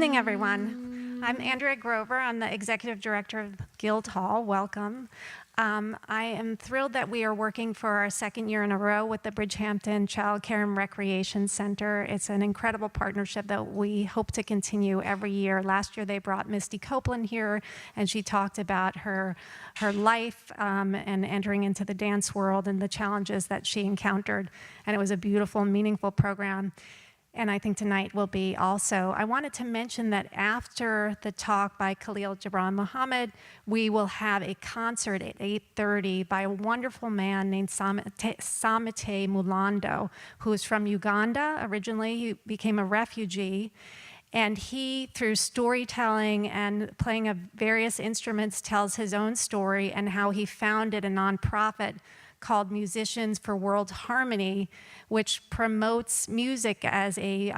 evening, everyone. I'm Andrea Grover. I'm the Executive Director of Guildhall. Welcome. I am thrilled that we are working for our second year in a row with the Bridgehampton Child Care and Recreation Center. It's an incredible partnership that we hope to continue every year. Last year, they brought Misty Copeland here, and she talked about her life and entering into the dance world and the challenges that she encountered. And it was a beautiful, meaningful program. And I think tonight will be also. I wanted to mention that after the talk by Khalil Gibran Muhammad, we will have a concert at 8:30 by a wonderful man named Samite Mulando, who is from Uganda originally. He became a refugee. And he, through storytelling and playing of various instruments, tells his own story and how he founded a nonprofit called Musicians for World Harmony, which promotes music as a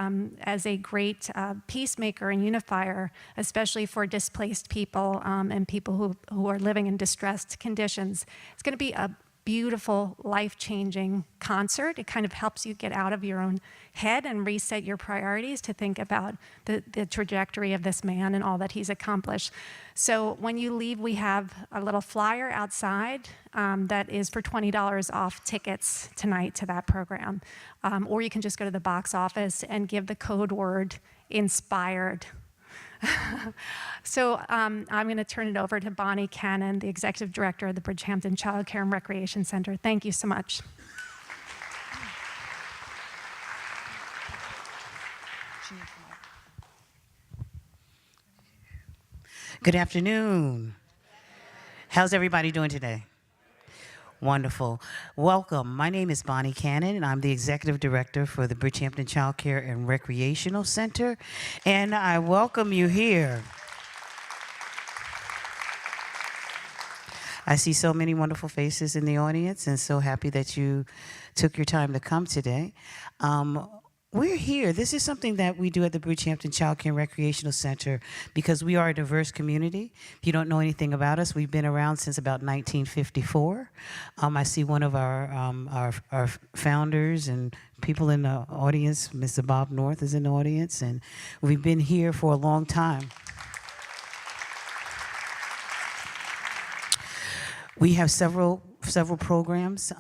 great peacemaker and unifier, especially for displaced people and people who are living in distressed conditions. It's going to be a beautiful, life-changing concert. It kind of helps you get out of your own head and reset your priorities to think about the trajectory of this man and all that he's accomplished. So when you leave, we have a little flyer outside that is for $20 off tickets tonight to that program. Or you can just go to the box office and give the code word INSPIRED. So I'm going to turn it over to Bonnie Cannon, the Executive Director of the Bridgehampton Child Care and Recreation Center. Thank you so much. Good afternoon. How's everybody doing today? Wonderful. Welcome. My name is Bonnie Cannon, and I'm the Executive Director for the Bridgehampton Child Care and Recreational Center, and I welcome you here. I see so many wonderful faces in the audience, and so happy that you took your time to come today. We're here. This is something that we do at the Bridgehampton Child Care and Recreational Center because we are a diverse community. If you don't know anything about us, we've been around since about 1954. I see one of our founders and people in the audience, Mr. Bob North is in the audience, and we've been here for a long time. We have several programs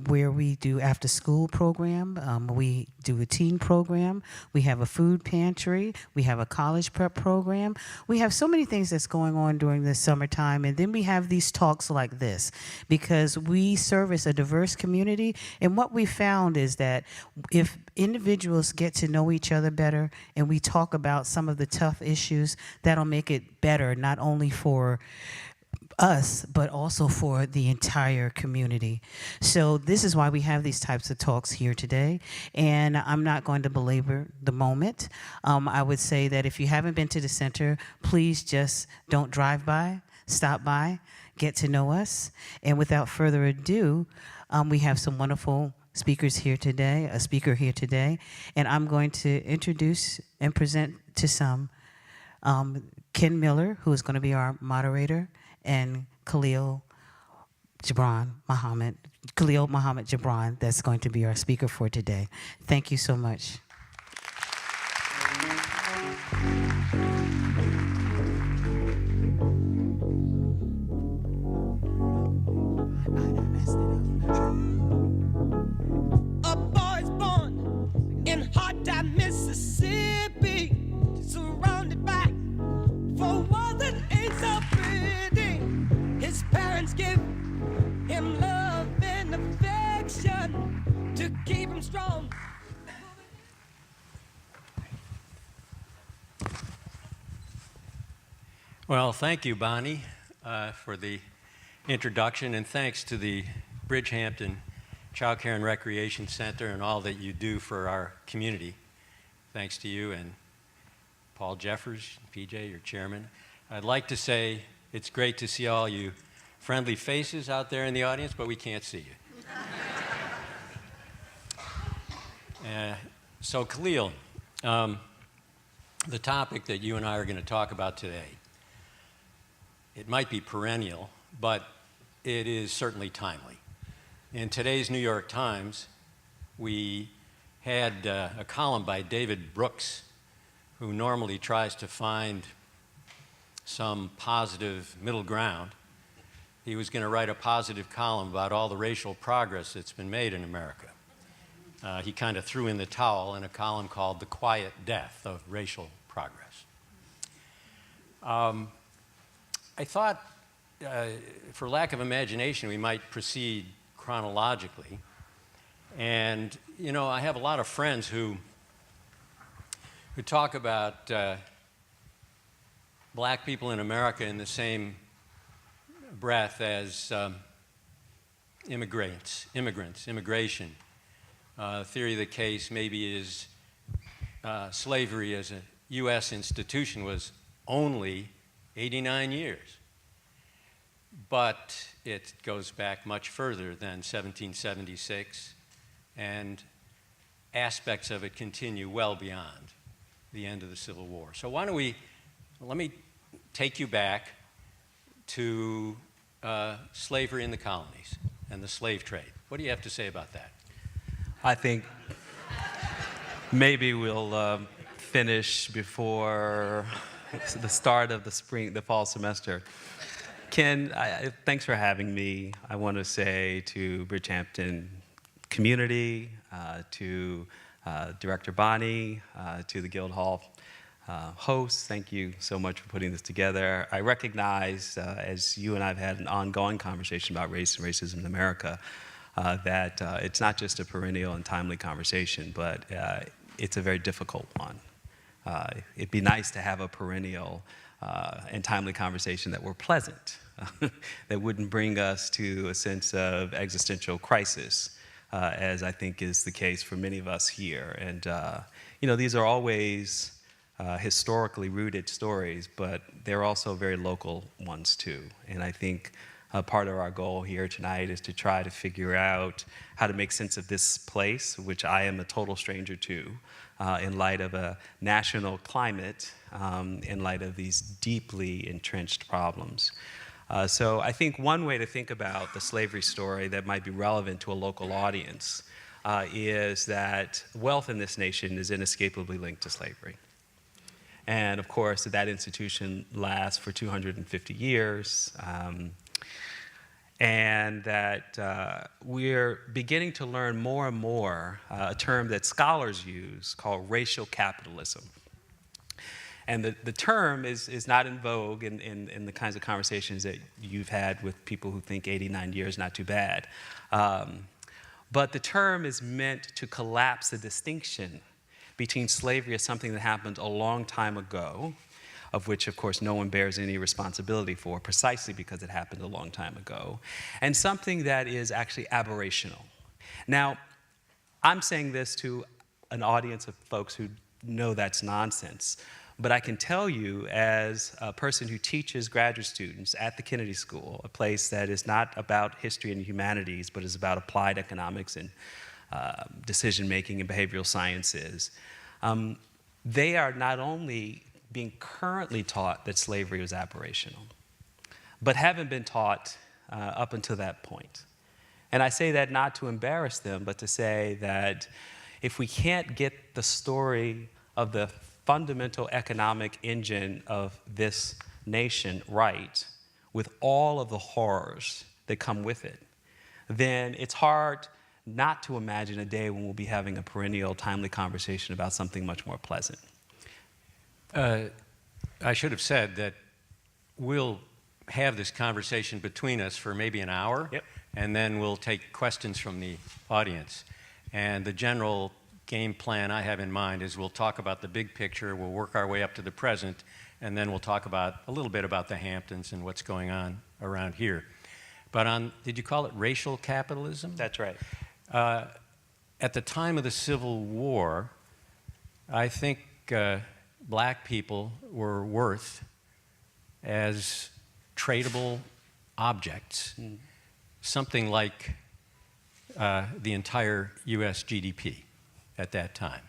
where we do after-school program. We do a teen program. We have a food pantry. We have a college prep program. We have so many things that's going on during the summertime. And then we have these talks like this because we service a diverse community. And what we found is that if individuals get to know each other better and we talk about some of the tough issues, that'll make it better, not only for us, but also for the entire community. So this is why we have these types of talks here today. And I'm not going to belabor the moment. I would say that if you haven't been to the center, please just don't drive by, stop by, get to know us. And without further ado, we have some wonderful speakers here today, a speaker here today. And I'm going to introduce and present to some Ken Miller, who is going to be our moderator, and Khalil Muhammad Gibran, that's going to be our speaker for today. Thank you so much. A boy's born in hard-time Mississippi, surrounded by four walls that ain't so pretty. His parents give him love and affection to keep him strong. Well, thank you, Bonnie, for the introduction, and thanks to the Bridgehampton Child Care and Recreation Center and all that you do for our community. Thanks to you and Paul Jeffers, PJ, your chairman. I'd like to say it's great to see all you friendly faces out there in the audience, but we can't see you. So Khalil, the topic that you and I are going to talk about today, it might be perennial, but it is certainly timely. In today's New York Times, we had a column by David Brooks, who normally tries to find some positive middle ground, he was going to write a positive column about all the racial progress that's been made in America. He kind of threw in the towel in a column called The Quiet Death of Racial Progress. I thought, for lack of imagination, we might proceed chronologically. And, you know, I have a lot of friends who talk about black people in America in the same breath as immigration. Theory of the case maybe is slavery as a U.S. institution was only 89 years. But it goes back much further than 1776, and aspects of it continue well beyond the end of the Civil War. So let me take you back to slavery in the colonies and the slave trade. What do you have to say about that? I think maybe we'll finish before the start of the fall semester. Ken, thanks for having me. I want to say to Bridgehampton community, to Director Bonnie, to the Guildhall hosts, thank you so much for putting this together. I recognize, as you and I have had an ongoing conversation about race and racism in America, that it's not just a perennial and timely conversation, but it's a very difficult one. It'd be nice to have a perennial and timely conversation that were pleasant, that wouldn't bring us to a sense of existential crisis, as I think is the case for many of us here. And, you know, these are always historically rooted stories, but they're also very local ones too. And I think part of our goal here tonight is to try to figure out how to make sense of this place, which I am a total stranger to, in light of a national climate, in light of these deeply entrenched problems. So I think one way to think about the slavery story that might be relevant to a local audience is that wealth in this nation is inescapably linked to slavery. And of course, that institution lasts for 250 years. And that we're beginning to learn more and more a term that scholars use called racial capitalism. And the term is not in vogue in the kinds of conversations that you've had with people who think 89 years not too bad. But the term is meant to collapse the distinction between slavery as something that happened a long time ago, of which, of course, no one bears any responsibility for, precisely because it happened a long time ago, and something that is actually aberrational. Now, I'm saying this to an audience of folks who know that's nonsense, but I can tell you, as a person who teaches graduate students at the Kennedy School, a place that is not about history and humanities, but is about applied economics and decision-making and behavioral sciences, they are not only being currently taught that slavery was aberrational, but haven't been taught up until that point. And I say that not to embarrass them, but to say that if we can't get the story of the fundamental economic engine of this nation right, with all of the horrors that come with it, then it's hard not to imagine a day when we'll be having a perennial, timely conversation about something much more pleasant. I should have said that we'll have this conversation between us for maybe an hour, Yep. and then we'll take questions from the audience. And the general game plan I have in mind is we'll talk about the big picture, we'll work our way up to the present, and then we'll talk about a little bit about the Hamptons and what's going on around here. But did you call it racial capitalism? That's right. At the time of the Civil War, I think black people were worth as tradable objects, something like the entire U.S. GDP at that time.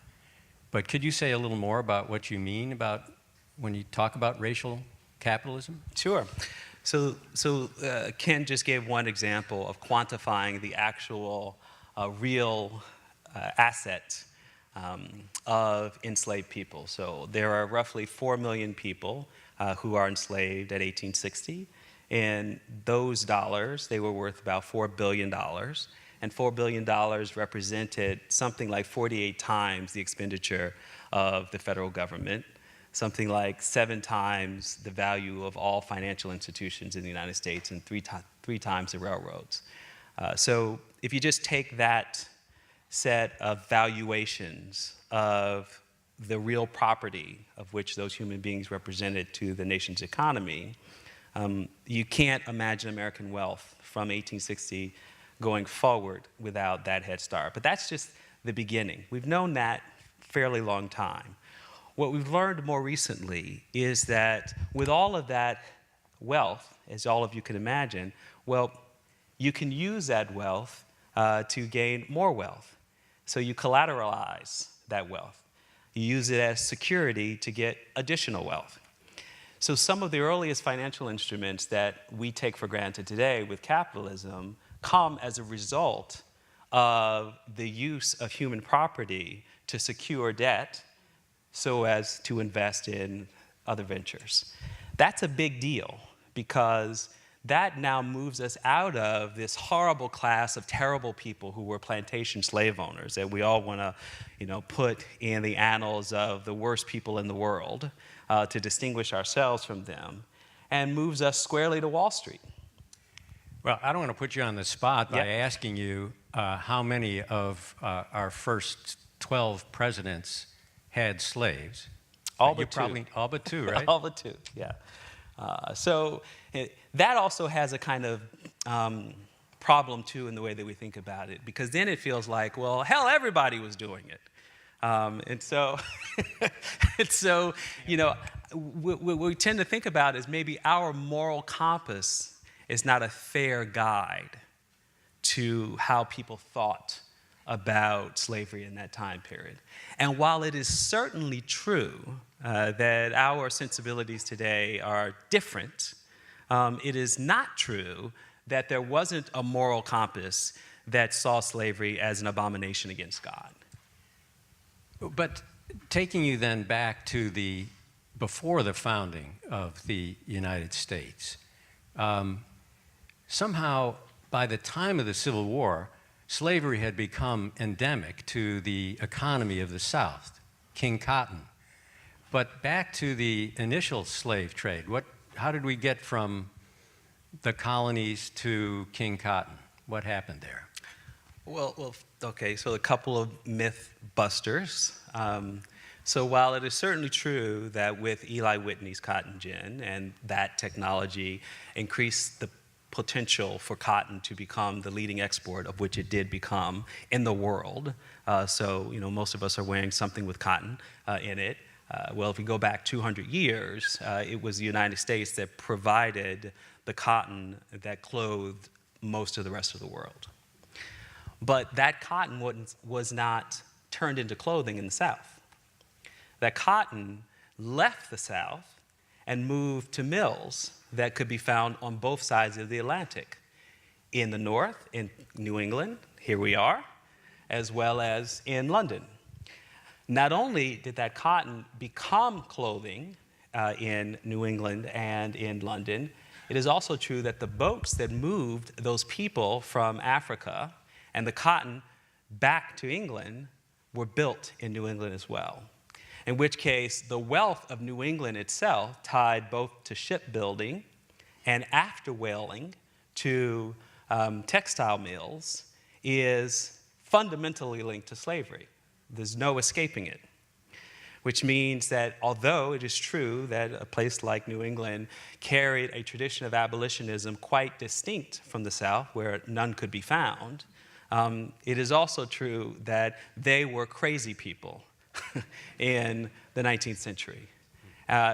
But could you say a little more about what you mean about when you talk about racial capitalism? Sure. So Ken just gave one example of quantifying the actual real asset of enslaved people. So there are roughly 4 million people who are enslaved at 1860. And those dollars, they were worth about $4 billion. And $4 billion represented something like 48 times the expenditure of the federal government, something like 7 times the value of all financial institutions in the United States, and 3 times the railroads. So if you just take that set of valuations of the real property of which those human beings represented to the nation's economy, you can't imagine American wealth from 1860 going forward without that head start. But that's just the beginning. We've known that fairly long time. What we've learned more recently is that with all of that wealth, as all of you can imagine, well, you can use that wealth to gain more wealth. So you collateralize that wealth. You use it as security to get additional wealth. So some of the earliest financial instruments that we take for granted today with capitalism come as a result of the use of human property to secure debt so as to invest in other ventures. That's a big deal because that now moves us out of this horrible class of terrible people who were plantation slave owners that we all want to, put in the annals of the worst people in the world to distinguish ourselves from them, and moves us squarely to Wall Street. Well, I don't want to put you on the spot by asking you how many of our first 12 presidents had slaves. All but two. Probably, all but 2, right? All but 2, yeah. So that also has a kind of problem, too, in the way that we think about it, because then it feels like, well, hell, everybody was doing it. And so, what we tend to think about is maybe our moral compass is not a fair guide to how people thought about slavery in that time period. And while it is certainly true that our sensibilities today are different, it is not true that there wasn't a moral compass that saw slavery as an abomination against God. But taking you then back to before the founding of the United States, somehow by the time of the Civil War, slavery had become endemic to the economy of the South, King Cotton. But back to the initial slave trade, how did we get from the colonies to King Cotton? What happened there? Well, okay, so a couple of myth busters. So while it is certainly true that with Eli Whitney's cotton gin and that technology increased the potential for cotton to become the leading export of which it did become in the world, so most of us are wearing something with cotton in it. Well, if we go back 200 years, it was the United States that provided the cotton that clothed most of the rest of the world. But that cotton was not turned into clothing in the South. That cotton left the South and moved to mills that could be found on both sides of the Atlantic. In the North, in New England, here we are, as well as in London. Not only did that cotton become clothing in New England and in London, it is also true that the boats that moved those people from Africa and the cotton back to England were built in New England as well. In which case, the wealth of New England itself, tied both to shipbuilding and after whaling to textile mills, is fundamentally linked to slavery. There's no escaping it. Which means that although it is true that a place like New England carried a tradition of abolitionism quite distinct from the South, where none could be found, it is also true that they were crazy people in the 19th century.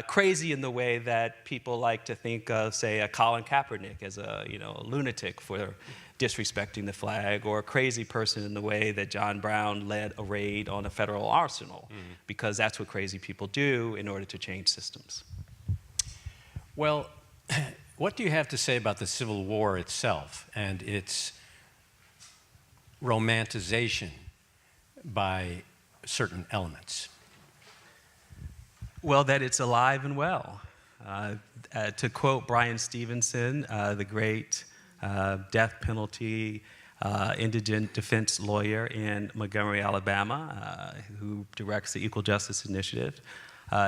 Crazy in the way that people like to think of, say, a Colin Kaepernick as a lunatic for disrespecting the flag, or a crazy person in the way that John Brown led a raid on a federal arsenal, because that's what crazy people do in order to change systems. Well, what do you have to say about the Civil War itself and its romanticization by certain elements? Well, that it's alive and well. To quote Brian Stevenson, the great death penalty indigent defense lawyer in Montgomery, Alabama, who directs the Equal Justice Initiative,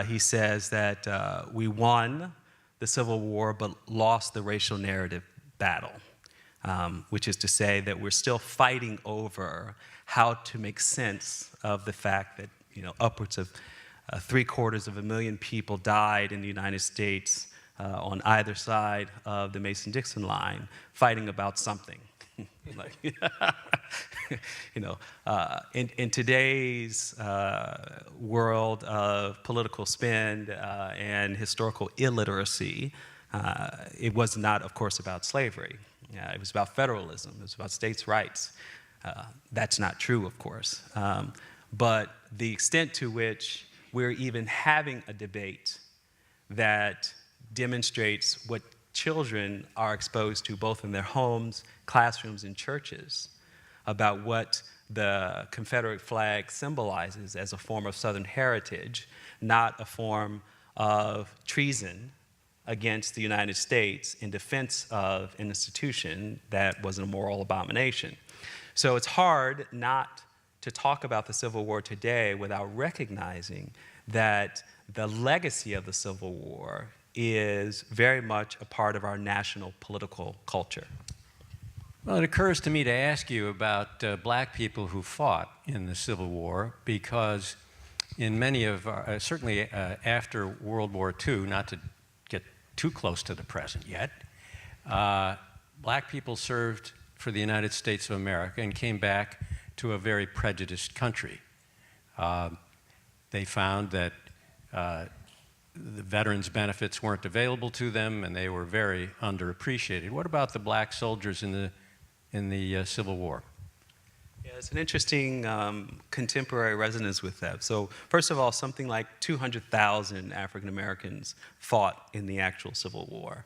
he says that we won the Civil War but lost the racial narrative battle, which is to say that we're still fighting over how to make sense of the fact that upwards of 750,000 people died in the United States on either side of the Mason-Dixon line, fighting about something. In today's world of political spend and historical illiteracy, it was not, of course, about slavery. It was about federalism. It was about states' rights. That's not true, of course. But the extent to which we're even having a debate that demonstrates what children are exposed to both in their homes, classrooms, and churches about what the Confederate flag symbolizes as a form of Southern heritage, not a form of treason against the United States in defense of an institution that was a moral abomination. So it's hard not to talk about the Civil War today without recognizing that the legacy of the Civil War is very much a part of our national political culture. Well, it occurs to me to ask you about black people who fought in the Civil War, because in many of our, certainly after World War II, not to get too close to the present yet, black people served for the United States of America and came back to a very prejudiced country. They found that the veterans' benefits weren't available to them, and they were very underappreciated. What about the black soldiers in the Civil War? Yeah, it's an interesting contemporary resonance with that. So first of all, something like 200,000 African Americans fought in the actual Civil War.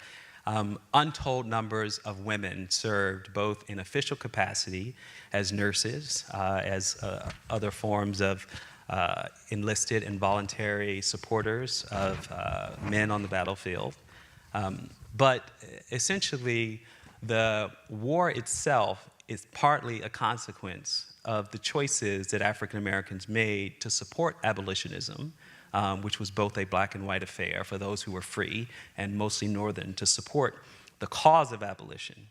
Untold numbers of women served both in official capacity as nurses, as other forms of enlisted and voluntary supporters of men on the battlefield. But essentially, the war itself is partly a consequence of the choices that African Americans made to support abolitionism, which was both a black and white affair for those who were free and mostly northern, to support the cause of abolition.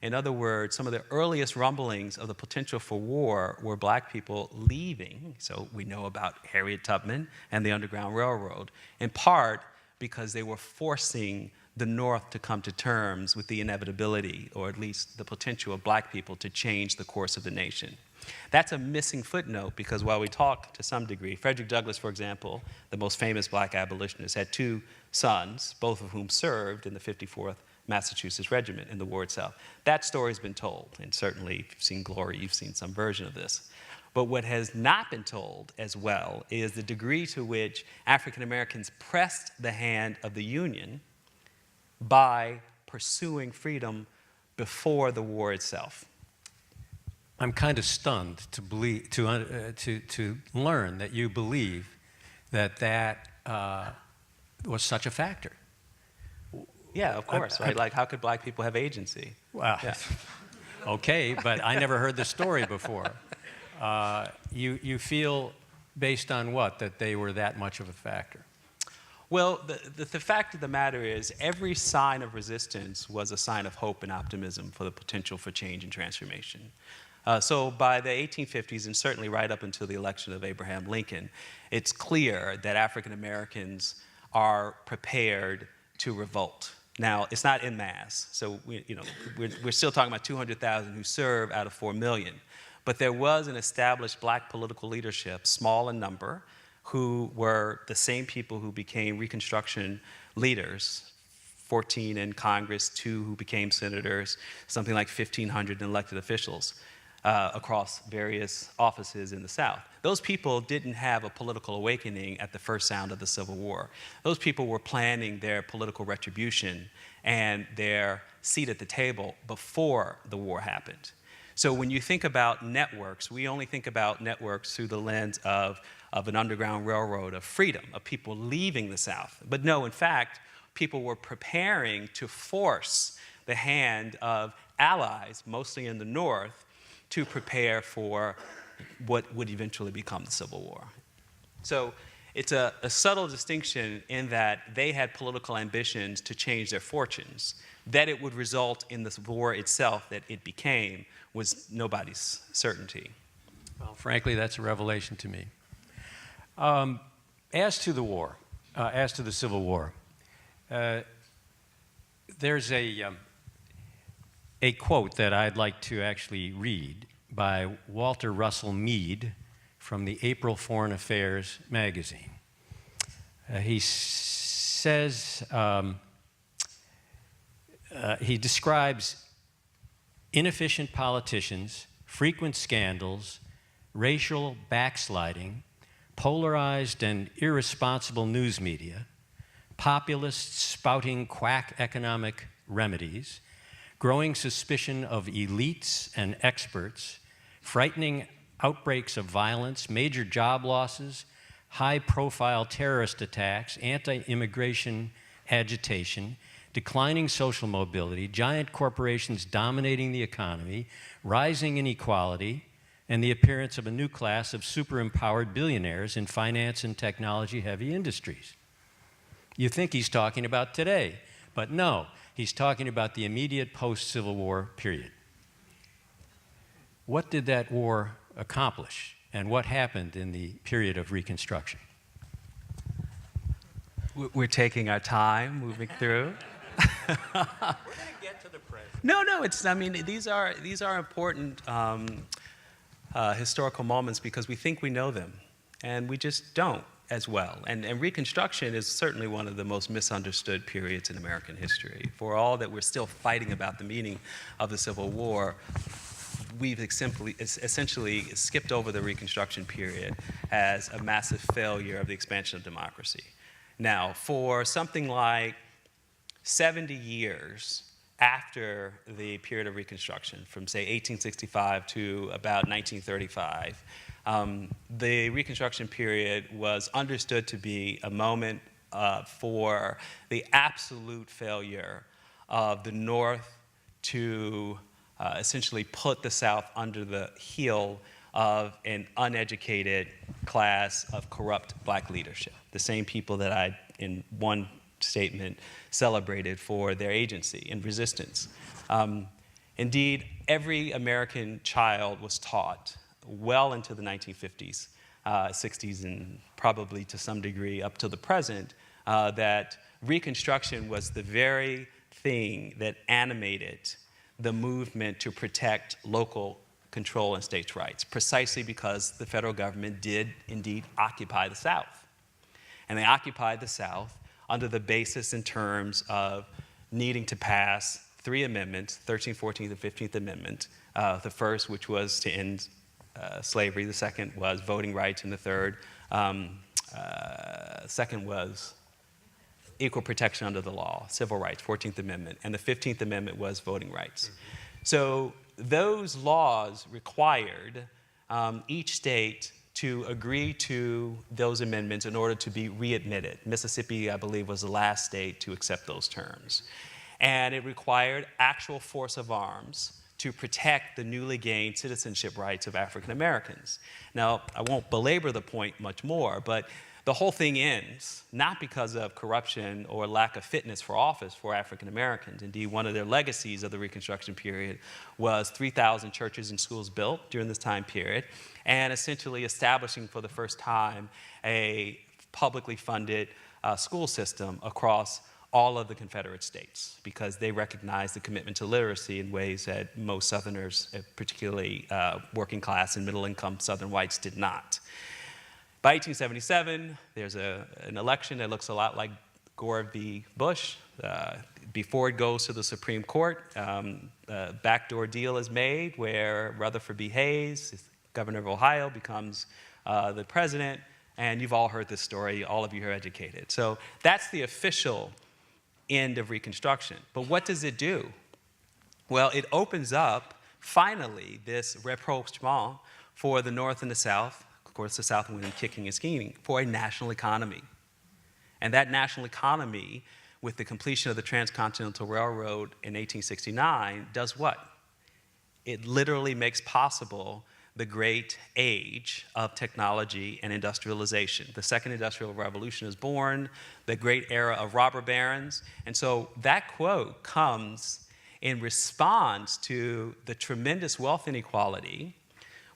In other words, some of the earliest rumblings of the potential for war were black people leaving. So we know about Harriet Tubman and the Underground Railroad, in part because they were forcing the North to come to terms with the inevitability, or at least the potential of black people to change the course of the nation. That's a missing footnote, because while we talk to some degree, Frederick Douglass, for example, the most famous black abolitionist, had two sons, both of whom served in the 54th Massachusetts Regiment in the war itself. That story's been told, and certainly if you've seen Glory, you've seen some version of this. But what has not been told as well is the degree to which African Americans pressed the hand of the Union by pursuing freedom before the war itself. I'm kind of stunned to learn that you believe that was such a factor. Yeah, of course, right? Like, how could black people have agency? Well, yeah. Okay, but I never heard the story before. You feel, based on what, that they were that much of a factor? Well, the fact of the matter is, every sign of resistance was a sign of hope and optimism for the potential for change and transformation. So by the 1850s, and certainly right up until the election of Abraham Lincoln, it's clear that African Americans are prepared to revolt. Now, it's not en masse, so we're still talking about 200,000 who serve out of 4 million. But there was an established black political leadership, small in number, who were the same people who became Reconstruction leaders, 14 in Congress, 2 who became senators, something like 1,500 elected officials across various offices in the South. Those people didn't have a political awakening at the first sound of the Civil War. Those people were planning their political retribution and their seat at the table before the war happened. So when you think about networks, we only think about networks through the lens of an underground railroad, of freedom, of people leaving the South. But no, in fact, people were preparing to force the hand of allies, mostly in the North, to prepare for what would eventually become the Civil War. So it's a subtle distinction in that they had political ambitions to change their fortunes. That it would result in the war itself that it became was nobody's certainty. Well, frankly, that's a revelation to me. As to the war, as to the Civil War, there's a quote that I'd like to actually read by Walter Russell Mead from the April Foreign Affairs magazine. He says, he describes inefficient politicians, frequent scandals, racial backsliding, polarized and irresponsible news media, populists spouting quack economic remedies, growing suspicion of elites and experts, frightening outbreaks of violence, major job losses, high-profile terrorist attacks, anti-immigration agitation, declining social mobility, giant corporations dominating the economy, rising inequality, and the appearance of a new class of super-empowered billionaires in finance and technology-heavy industries. You think he's talking about today, but no, he's talking about the immediate post-Civil War period. What did that war accomplish, and what happened in the period of Reconstruction? We're taking our time moving through. We're going to get to the present. No, I mean, these are important historical moments because we think we know them, and we just don't as well. And Reconstruction is certainly one of the most misunderstood periods in American history. For all that we're still fighting about the meaning of the Civil War, we've essentially skipped over the Reconstruction period as a massive failure of the expansion of democracy. Now, for something like 70 years after the period of Reconstruction, from say 1865 to about 1935, the Reconstruction period was understood to be a moment for the absolute failure of the North to essentially put the South under the heel of an uneducated class of corrupt black leadership, the same people that I, in one statement, celebrated for their agency and resistance. Indeed, every American child was taught well into the 1950s, 60s, and probably to some degree up to the present, that Reconstruction was the very thing that animated the movement to protect local control and states' rights, precisely because the federal government did indeed occupy the South. And they occupied the South under the basis and terms of needing to pass 3 amendments, 13th, 14th, and 15th Amendment. The first, which was to end slavery. The second was voting rights, and the third, second was equal protection under the law, civil rights, 14th Amendment. And the 15th Amendment was voting rights. So those laws required each state to agree to those amendments in order to be readmitted. Mississippi, I believe, was the last state to accept those terms. And it required actual force of arms to protect the newly gained citizenship rights of African Americans. Now, I won't belabor the point much more, but the whole thing ends not because of corruption or lack of fitness for office for African Americans. Indeed, one of their legacies of the Reconstruction period was 3,000 churches and schools built during this time period, and essentially establishing for the first time a publicly funded school system across all of the Confederate states, because they recognized the commitment to literacy in ways that most Southerners, particularly working class and middle income Southern whites, did not. By 1877, there's an election that looks a lot like Gore v. Bush. Before it goes to the Supreme Court, a backdoor deal is made where Rutherford B. Hayes, governor of Ohio, becomes the president, and you've all heard this story, all of you are educated. So that's the official end of Reconstruction. But what does it do? Well, it opens up finally this rapprochement for the North and the South, of course the South winning, kicking and scheming, for a national economy. And that national economy, with the completion of the Transcontinental Railroad in 1869, does what? It literally makes possible the great age of technology and industrialization. The second industrial revolution is born, the great era of robber barons. And so that quote comes in response to the tremendous wealth inequality,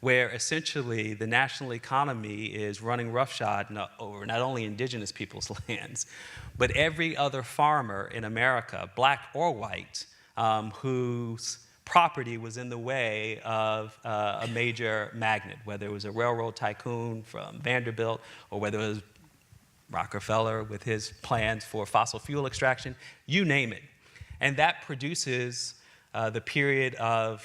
where essentially the national economy is running roughshod over not only indigenous people's lands, but every other farmer in America, black or white, whose property was in the way of a major magnate, whether it was a railroad tycoon from Vanderbilt or whether it was Rockefeller with his plans for fossil fuel extraction, you name it. And that produces the period of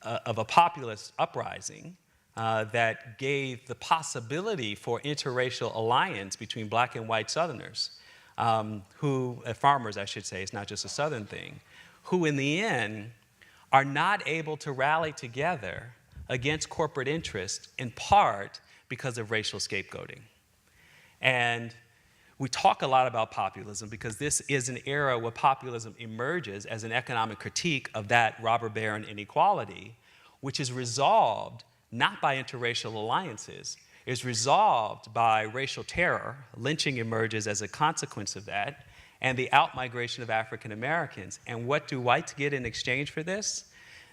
a populist uprising that gave the possibility for interracial alliance between black and white Southerners, farmers, I should say, it's not just a Southern thing, who in the end are not able to rally together against corporate interest, in part because of racial scapegoating. And we talk a lot about populism because this is an era where populism emerges as an economic critique of that robber baron inequality, which is resolved not by interracial alliances, is resolved by racial terror. Lynching emerges as a consequence of that, and the out-migration of African Americans. And what do whites get in exchange for this?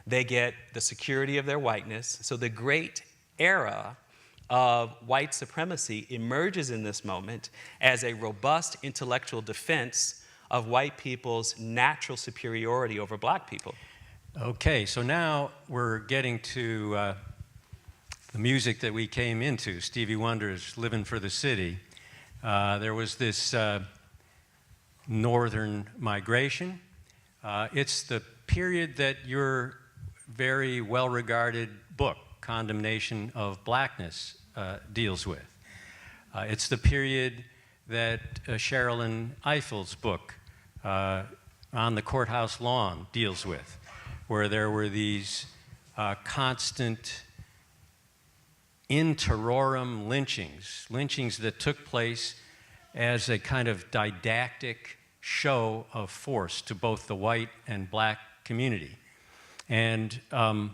They get the security of their whiteness. So the great era of white supremacy emerges in this moment as a robust intellectual defense of white people's natural superiority over black people. Okay, so now we're getting to the music that we came into, Stevie Wonder's Living for the City. There was this northern migration. It's the period that your very well-regarded book, Condemnation of Blackness, deals with. It's the period that Sherilyn Eiffel's book, On the Courthouse Lawn, deals with, where there were these constant in terrorem lynchings that took place as a kind of didactic show of force to both the white and black community. And I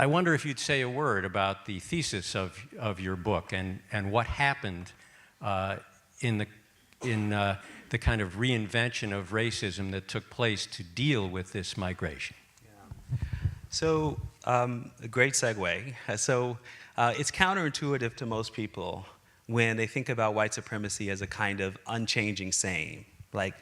wonder if you'd say a word about the thesis of your book and what happened in the kind of reinvention of racism that took place to deal with this migration. Yeah. So, a great segue. So, it's counterintuitive to most people when they think about white supremacy as a kind of unchanging same. Like,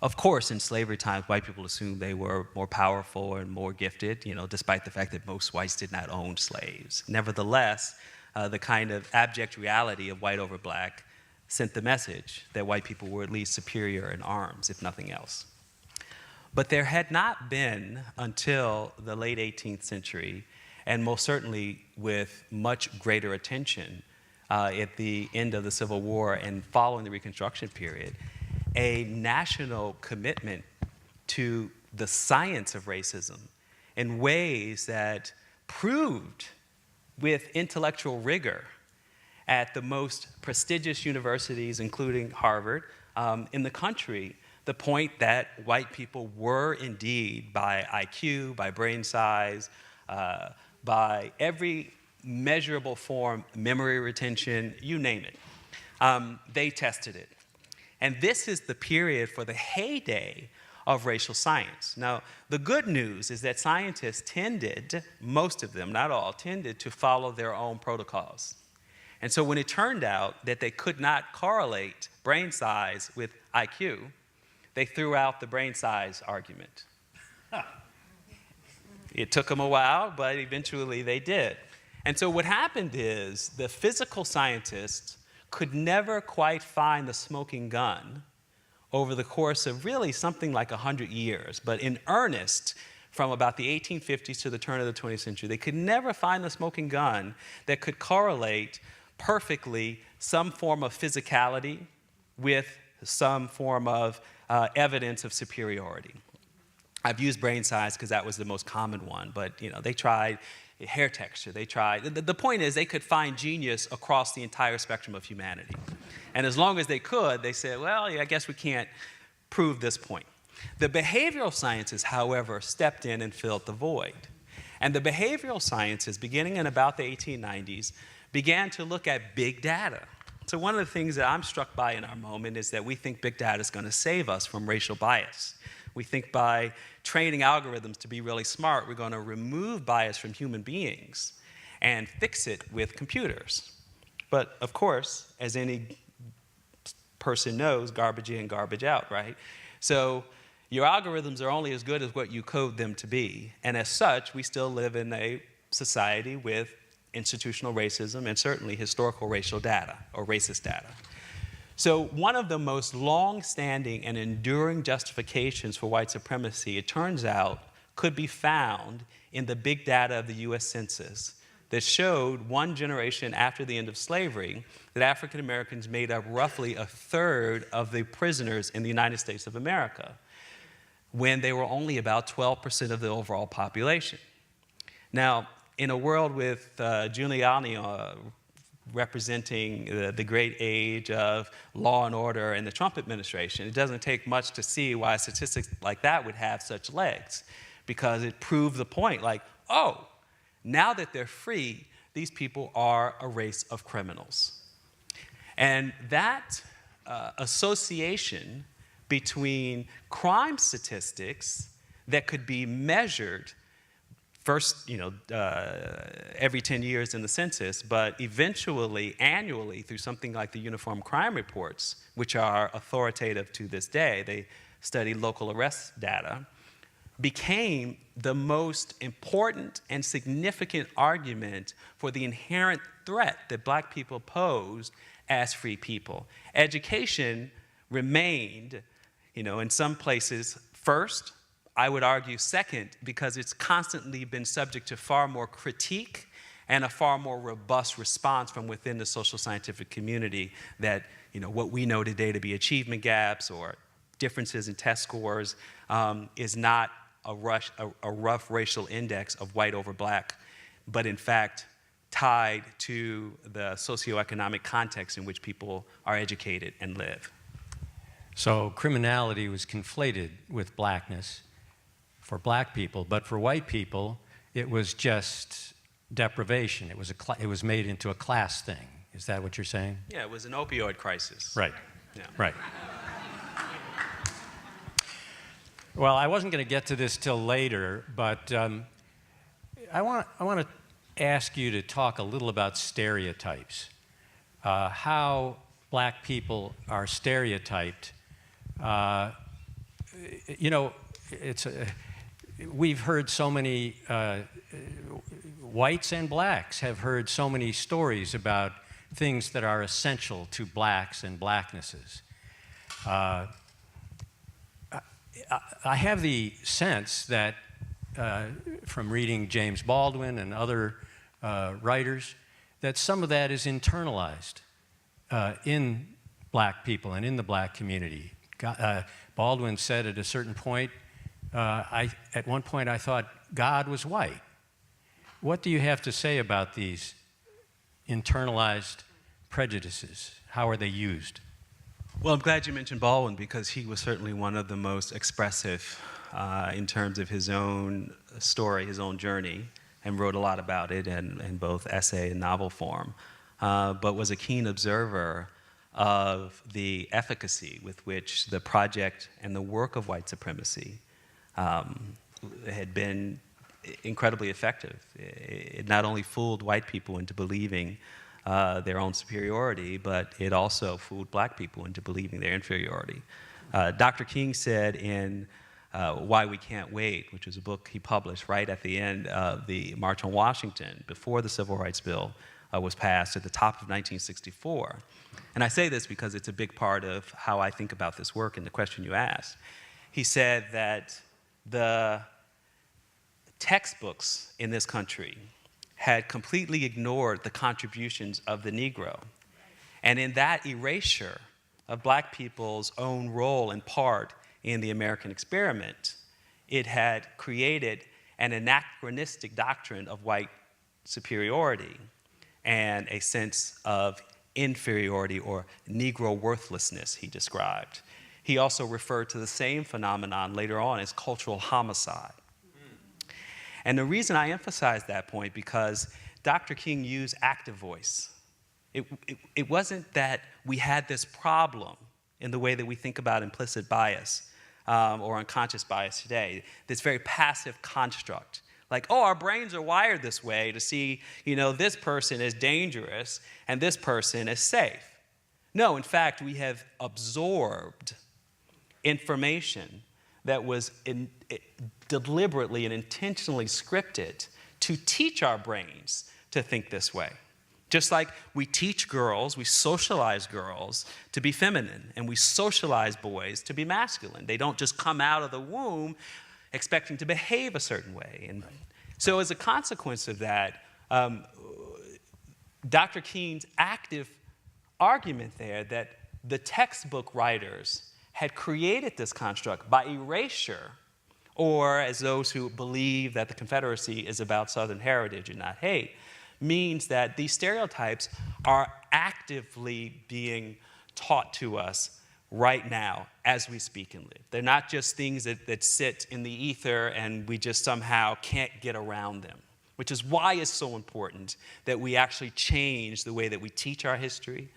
of course, in slavery times, white people assumed they were more powerful and more gifted, despite the fact that most whites did not own slaves. Nevertheless, the kind of abject reality of white over black sent the message that white people were at least superior in arms, if nothing else. But there had not been, until the late 18th century, and most certainly with much greater attention at the end of the Civil War and following the Reconstruction period, a national commitment to the science of racism in ways that proved with intellectual rigor at the most prestigious universities, including Harvard, in the country, the point that white people were indeed, by IQ, by brain size, by every measurable form, memory retention, you name it, they tested it. And this is the period for the heyday of racial science. Now, the good news is that scientists tended, most of them, not all, tended to follow their own protocols. And so when it turned out that they could not correlate brain size with IQ, they threw out the brain size argument. It took them a while, but eventually they did. And so what happened is the physical scientists could never quite find the smoking gun over the course of really something like 100 years. But in earnest, from about the 1850s to the turn of the 20th century, they could never find the smoking gun that could correlate perfectly some form of physicality with some form of evidence of superiority. I've used brain size because that was the most common one, but they tried hair texture. They tried. The point is they could find genius across the entire spectrum of humanity. And as long as they could, they said, well, yeah, I guess we can't prove this point. The behavioral sciences, however, stepped in and filled the void. And the behavioral sciences, beginning in about the 1890s, began to look at big data. So one of the things that I'm struck by in our moment is that we think big data is going to save us from racial bias. We think by training algorithms to be really smart, we're going to remove bias from human beings and fix it with computers. But of course, as any person knows, garbage in, garbage out, right? So your algorithms are only as good as what you code them to be. And as such, we still live in a society with institutional racism and certainly historical racial data or racist data. So one of the most long-standing and enduring justifications for white supremacy, it turns out, could be found in the big data of the US Census that showed one generation after the end of slavery that African Americans made up roughly a third of the prisoners in the United States of America, when they were only about 12% of the overall population. Now, in a world with Giuliani representing the great age of law and order and the Trump administration, it doesn't take much to see why statistics like that would have such legs, because it proved the point, like, oh, now that they're free, these people are a race of criminals. And that association between crime statistics that could be measured first, every 10 years in the census, but eventually annually through something like the Uniform Crime Reports, which are authoritative to this day, they study local arrest data, became the most important and significant argument for the inherent threat that black people posed as free people. Education remained, in some places first, I would argue second, because it's constantly been subject to far more critique and a far more robust response from within the social scientific community that, what we know today to be achievement gaps or differences in test scores is not a rough racial index of white over black, but in fact tied to the socioeconomic context in which people are educated and live. So criminality was conflated with blackness for black people, but for white people, it was just deprivation. It was made into a class thing. Is that what you're saying? Yeah, it was an opioid crisis. Right. Yeah. Right. Well, I wasn't going to get to this till later, but I want to ask you to talk a little about stereotypes, how black people are stereotyped. We've heard so many, whites and blacks have heard so many stories about things that are essential to blacks and blacknesses. I have the sense that from reading James Baldwin and other writers, that some of that is internalized in black people and in the black community. Baldwin said at a certain point, at one point I thought God was white. What do you have to say about these internalized prejudices? How are they used? Well, I'm glad you mentioned Baldwin because he was certainly one of the most expressive in terms of his own story, his own journey, and wrote a lot about it in both essay and novel form, but was a keen observer of the efficacy with which the project and the work of white supremacy had been incredibly effective. It not only fooled white people into believing their own superiority, but it also fooled black people into believing their inferiority. Dr. King said in Why We Can't Wait, which was a book he published right at the end of the March on Washington, before the Civil Rights Bill was passed at the top of 1964. And I say this because it's a big part of how I think about this work and the question you asked. He said that the textbooks in this country had completely ignored the contributions of the Negro. And in that erasure of black people's own role and part in the American experiment, it had created an anachronistic doctrine of white superiority and a sense of inferiority or Negro worthlessness, he described. He also referred to the same phenomenon later on as cultural homicide. And the reason I emphasize that point because Dr. King used active voice. It wasn't that we had this problem in the way that we think about implicit bias or unconscious bias today, this very passive construct. Like, oh, our brains are wired this way to see, this person is dangerous and this person is safe. No, in fact, we have absorbed information that was deliberately and intentionally scripted to teach our brains to think this way. Just like we teach girls, we socialize girls to be feminine, and we socialize boys to be masculine. They don't just come out of the womb expecting to behave a certain way. And so as a consequence of that, Dr. King's active argument there that the textbook writers had created this construct by erasure, or as those who believe that the Confederacy is about Southern heritage and not hate, means that these stereotypes are actively being taught to us right now as we speak and live. They're not just things that sit in the ether and we just somehow can't get around them, which is why it's so important that we actually change the way that we teach our history,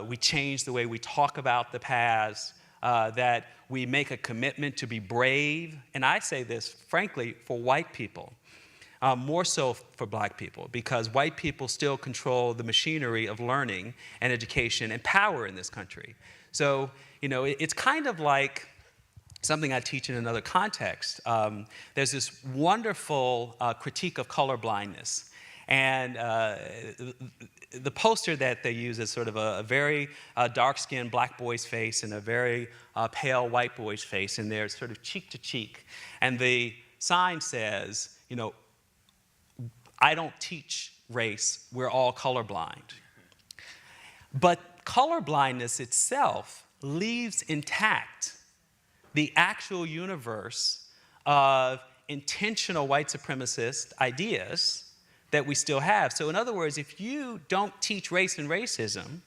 we change the way we talk about the past, that we make a commitment to be brave. And I say this, frankly, for white people. More so for black people, because white people still control the machinery of learning and education and power in this country. So, it's kind of like something I teach in another context. There's this wonderful critique of colorblindness. And the poster that they use is sort of a very dark-skinned black boy's face and a very pale white boy's face, and they're sort of cheek to cheek. And the sign says, I don't teach race, we're all colorblind. But colorblindness itself leaves intact the actual universe of intentional white supremacist ideas that we still have. So in other words, if you don't teach race and racism,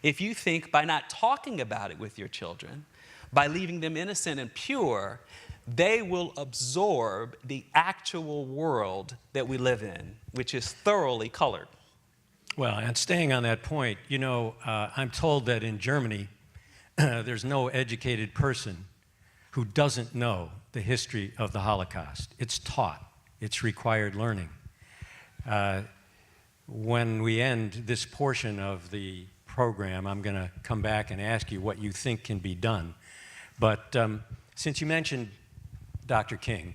if you think by not talking about it with your children, by leaving them innocent and pure, they will absorb the actual world that we live in, which is thoroughly colored. Well, and staying on that point, I'm told that in Germany, there's no educated person who doesn't know the history of the Holocaust. It's taught. It's required learning. When we end this portion of the program, I'm going to come back and ask you what you think can be done. But since you mentioned Dr. King,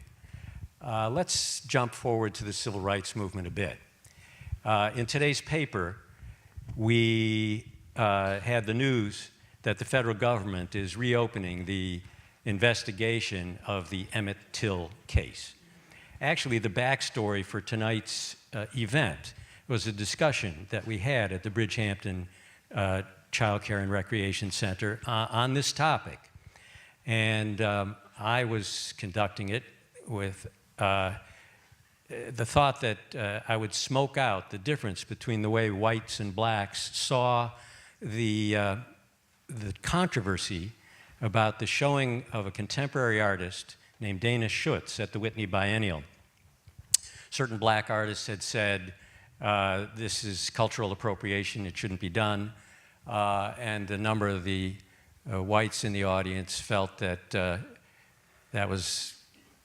let's jump forward to the civil rights movement a bit. In today's paper, we had the news that the federal government is reopening the investigation of the Emmett Till case. Actually, the backstory for tonight's event was a discussion that we had at the Bridgehampton Child Care and Recreation Center on this topic. And I was conducting it with the thought that I would smoke out the difference between the way whites and blacks saw the controversy about the showing of a contemporary artist named Dana Schutz at the Whitney Biennial. Certain black artists had said, this is cultural appropriation, it shouldn't be done. And a number of the whites in the audience felt that that was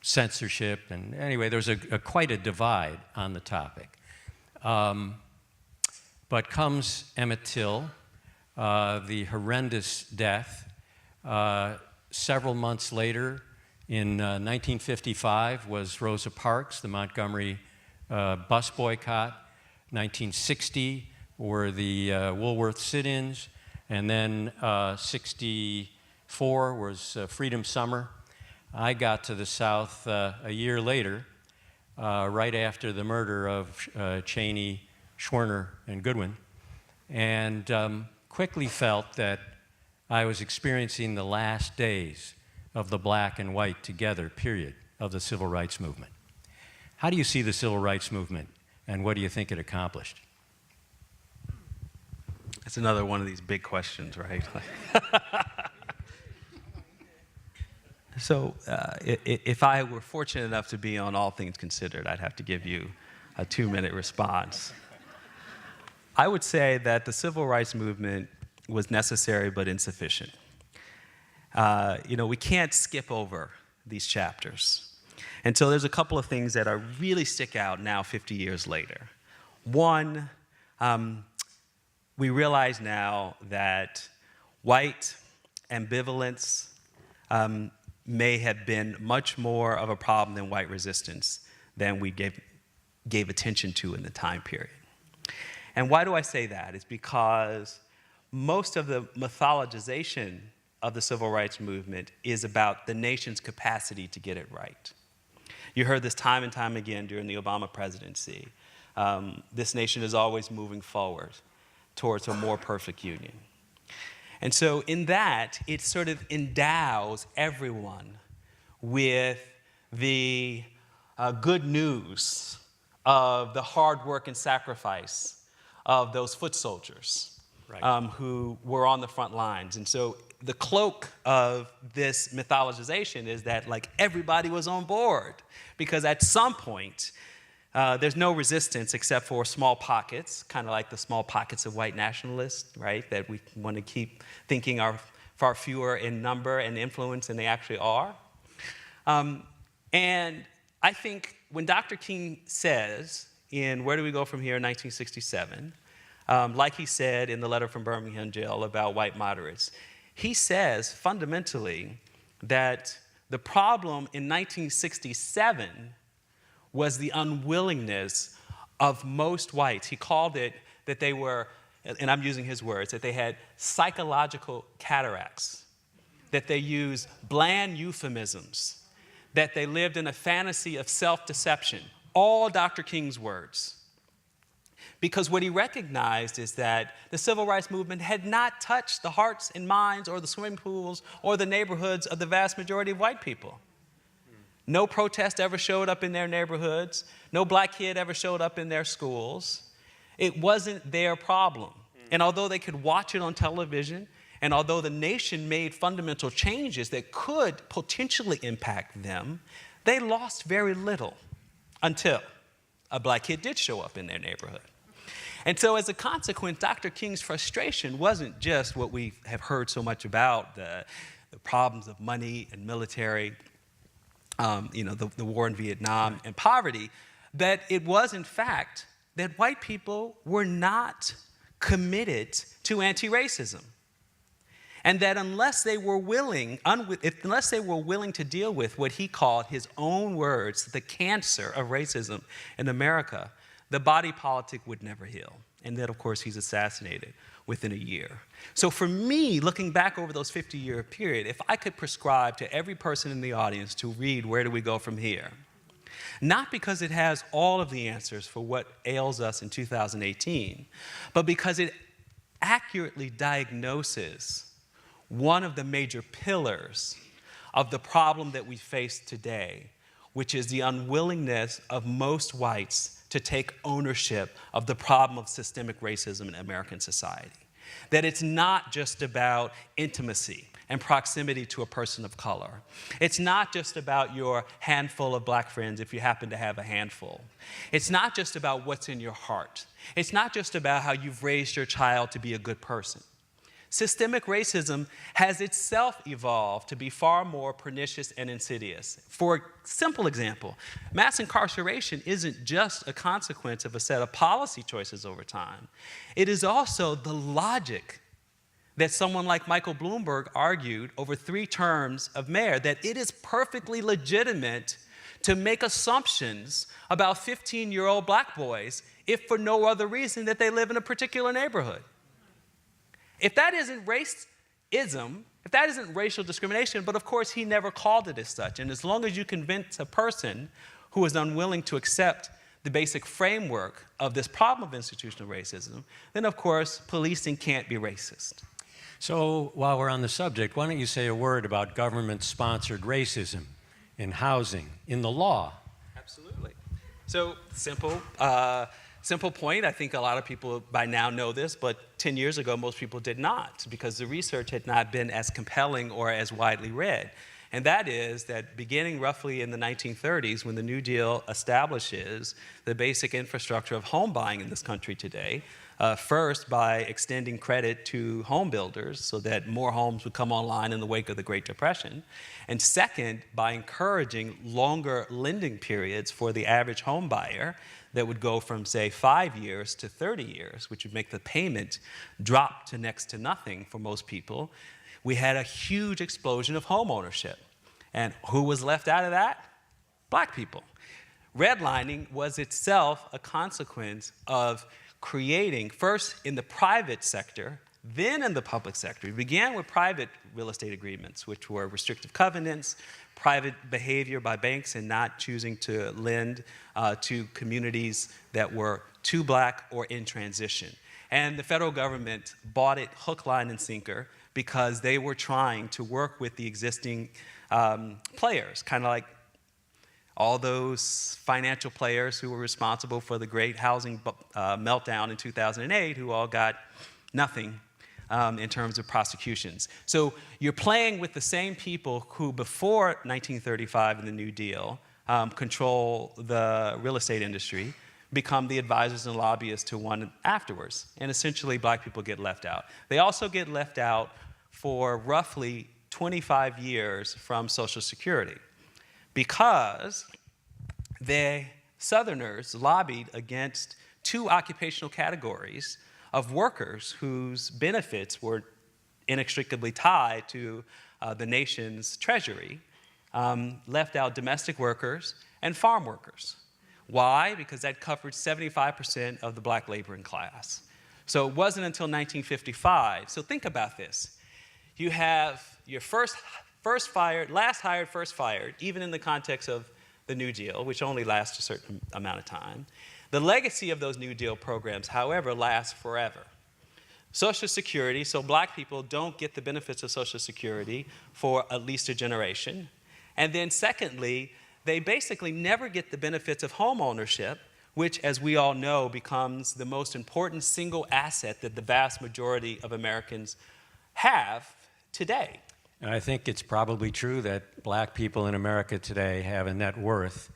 censorship. And anyway, there was quite a divide on the topic. But comes Emmett Till, the horrendous death. Several months later, in 1955, was Rosa Parks, the Montgomery bus boycott. 1960 were the Woolworth sit-ins. And then 64 was Freedom Summer. I got to the South a year later, right after the murder of Cheney, Schwerner, and Goodwin, and quickly felt that I was experiencing the last days of the black and white together, period, of the civil rights movement. How do you see the civil rights movement, and what do you think it accomplished? It's another one of these big questions, right? So if I were fortunate enough to be on All Things Considered, I'd have to give you a 2-minute response. I would say that the civil rights movement was necessary but insufficient. We can't skip over these chapters. And so there's a couple of things that are really stick out now 50 years later. One, we realize now that white ambivalence may have been much more of a problem than white resistance than we gave attention to in the time period. And why do I say that? It's because most of the mythologization of the civil rights movement is about the nation's capacity to get it right. You heard this time and time again during the Obama presidency. This nation is always moving forward towards a more perfect union. And so in that, it sort of endows everyone with the good news of the hard work and sacrifice of those foot soldiers, right, who were on the front lines. And so the cloak of this mythologization is that everybody was on board, because at some point, there's no resistance except for small pockets, kind of like the small pockets of white nationalists, right, that we want to keep thinking are far fewer in number and influence than they actually are. And I think when Dr. King says in Where Do We Go From Here in 1967, like he said in the letter from Birmingham jail about white moderates, he says fundamentally that the problem in 1967 was the unwillingness of most whites. He called it that they were, and I'm using his words, that they had psychological cataracts, that they used bland euphemisms, that they lived in a fantasy of self-deception. All Dr. King's words. Because what he recognized is that the civil rights movement had not touched the hearts and minds or the swimming pools or the neighborhoods of the vast majority of white people. No protest ever showed up in their neighborhoods. No black kid ever showed up in their schools. It wasn't their problem. And although they could watch it on television, and although the nation made fundamental changes that could potentially impact them, they lost very little until a black kid did show up in their neighborhood. And so as a consequence, Dr. King's frustration wasn't just what we have heard so much about, the problems of money and military, the war in Vietnam and poverty, that it was in fact that white people were not committed to anti-racism. And that unless they were willing to deal with what he called, his own words, the cancer of racism in America, the body politic would never heal. And that, of course, he's assassinated within a year. So for me, looking back over those 50-year period, if I could prescribe to every person in the audience to read Where Do We Go From Here, not because it has all of the answers for what ails us in 2018, but because it accurately diagnoses one of the major pillars of the problem that we face today, which is the unwillingness of most whites to take ownership of the problem of systemic racism in American society. That it's not just about intimacy and proximity to a person of color. It's not just about your handful of black friends if you happen to have a handful. It's not just about what's in your heart. It's not just about how you've raised your child to be a good person. Systemic racism has itself evolved to be far more pernicious and insidious. For a simple example, mass incarceration isn't just a consequence of a set of policy choices over time. It is also the logic that someone like Michael Bloomberg argued over 3 terms of mayor, that it is perfectly legitimate to make assumptions about 15-year-old black boys if for no other reason that they live in a particular neighborhood. If that isn't racism, if that isn't racial discrimination, but of course he never called it as such, and as long as you convince a person who is unwilling to accept the basic framework of this problem of institutional racism, then of course policing can't be racist. So while we're on the subject, why don't you say a word about government-sponsored racism in housing, in the law? Absolutely. So simple point. I think a lot of people by now know this, but 10 years ago, most people did not, because the research had not been as compelling or as widely read. And that is that beginning roughly in the 1930s, when the New Deal establishes the basic infrastructure of home buying in this country today, first by extending credit to home builders so that more homes would come online in the wake of the Great Depression, and second, by encouraging longer lending periods for the average home buyer that would go from, say, 5 years to 30 years, which would make the payment drop to next to nothing for most people, we had a huge explosion of home ownership. And who was left out of that? Black people. Redlining was itself a consequence of creating, first in the private sector, then in the public sector. We began with private real estate agreements, which were restrictive covenants, private behavior by banks and not choosing to lend to communities that were too black or in transition. And the federal government bought it hook, line, and sinker because they were trying to work with the existing players, kind of like all those financial players who were responsible for the great housing meltdown in 2008, who all got nothing in terms of prosecutions. So you're playing with the same people who, before 1935 and the New Deal, control the real estate industry, become the advisors and lobbyists to one afterwards. And essentially, black people get left out. They also get left out for roughly 25 years from Social Security because the Southerners lobbied against two occupational categories of workers whose benefits were inextricably tied to the nation's treasury, left out domestic workers and farm workers. Why? Because that covered 75% of the black laboring class. So it wasn't until 1955. So think about this. You have your first fired, last hired, first fired, even in the context of the New Deal, which only lasts a certain amount of time. The legacy of those New Deal programs, however, lasts forever. Social Security, so black people don't get the benefits of Social Security for at least a generation. And then secondly, they basically never get the benefits of home ownership, which, as we all know, becomes the most important single asset that the vast majority of Americans have today. And I think it's probably true that black people in America today have a net worth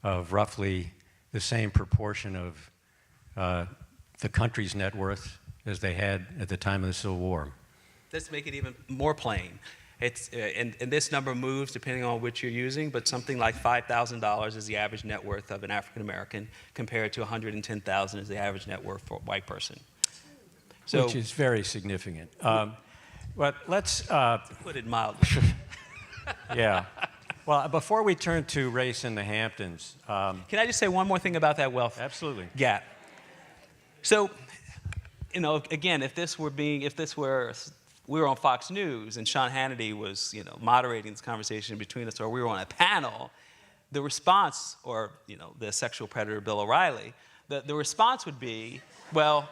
of roughly the same proportion of the country's net worth as they had at the time of the Civil War. Let's make it even more plain. It's, and this number moves depending on which you're using, but something like $5,000 is the average net worth of an African American compared to $110,000 is the average net worth for a white person. So, which is very significant. But let's to put it mildly. yeah. Well, before we turn to race in the Hamptons, can I just say one more thing about that wealth absolutely gap? So, again, if we were on Fox News and Sean Hannity was, moderating this conversation between us, or we were on a panel, the response, or, the sexual predator Bill O'Reilly, the response would be, well,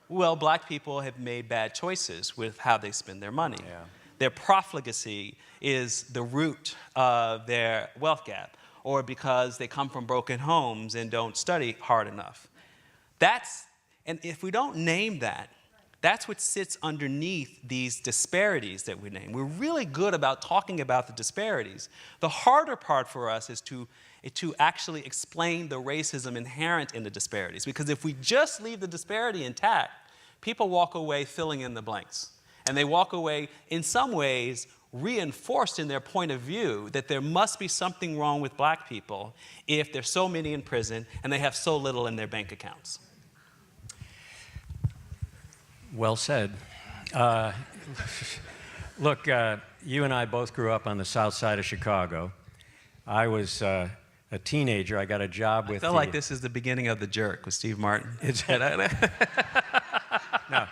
black people have made bad choices with how they spend their money. Yeah. Their profligacy is the root of their wealth gap, or because they come from broken homes and don't study hard enough. And if we don't name that, that's what sits underneath these disparities that we name. We're really good about talking about the disparities. The harder part for us is to actually explain the racism inherent in the disparities. Because if we just leave the disparity intact, people walk away filling in the blanks. And they walk away, in some ways, reinforced in their point of view that there must be something wrong with black people if there's so many in prison and they have so little in their bank accounts. Well said. Look, you and I both grew up on the south side of Chicago. I was a teenager. I got a job with I feel like this is the beginning of The Jerk with Steve Martin. No,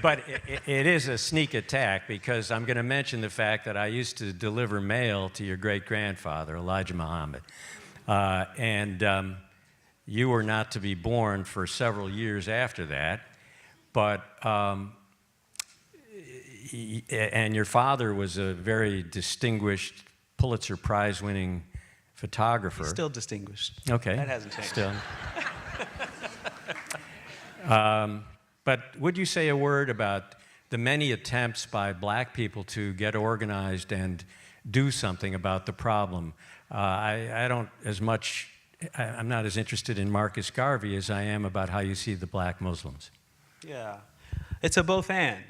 but it is a sneak attack because I'm going to mention the fact that I used to deliver mail to your great-grandfather, Elijah Muhammad. And you were not to be born for several years after that. But And your father was a very distinguished Pulitzer Prize-winning photographer. He's still distinguished. Okay. That hasn't changed. Still. But would you say a word about the many attempts by black people to get organized and do something about the problem? I don't as much, I'm not as interested in Marcus Garvey as I am about how you see the black Muslims. Yeah, it's a both and,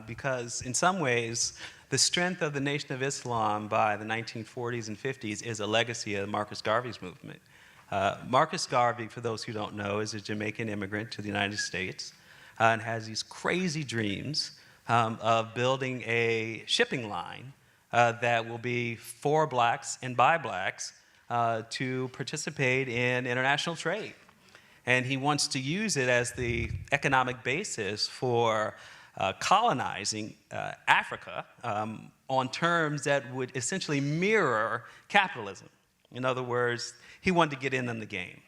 because in some ways, the strength of the Nation of Islam by the 1940s and 50s is a legacy of Marcus Garvey's movement. Marcus Garvey, for those who don't know, is a Jamaican immigrant to the United States and has these crazy dreams of building a shipping line that will be for blacks and by blacks to participate in international trade. And he wants to use it as the economic basis for colonizing Africa on terms that would essentially mirror capitalism. In other words, he wanted to get in on the game.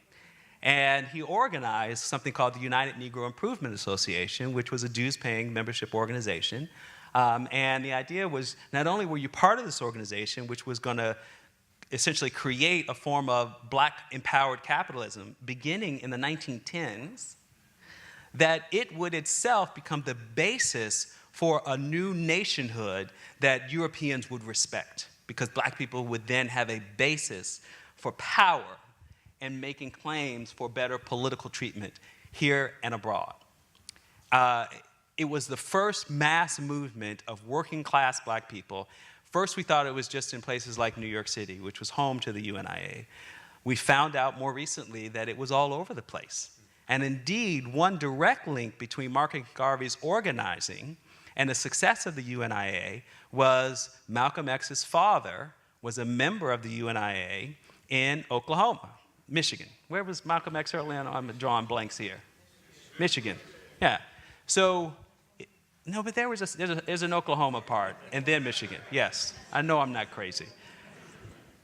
And he organized something called the United Negro Improvement Association, which was a dues-paying membership organization. And the idea was not only were you part of this organization, which was going to essentially create a form of black-empowered capitalism beginning in the 1910s, that it would itself become the basis for a new nationhood that Europeans would respect, because black people would then have a basis for power and making claims for better political treatment here and abroad. It was the first mass movement of working class black people. First, we thought it was just in places like New York City, which was home to the UNIA. We found out more recently that it was all over the place. And indeed, one direct link between Marcus Garvey's organizing and the success of the UNIA was Malcolm X's father was a member of the UNIA in Oklahoma, Michigan. Where was Malcolm X early on? I'm drawing blanks here. Michigan, yeah. So, no, but there's an Oklahoma part, and then Michigan. Yes, I know I'm not crazy.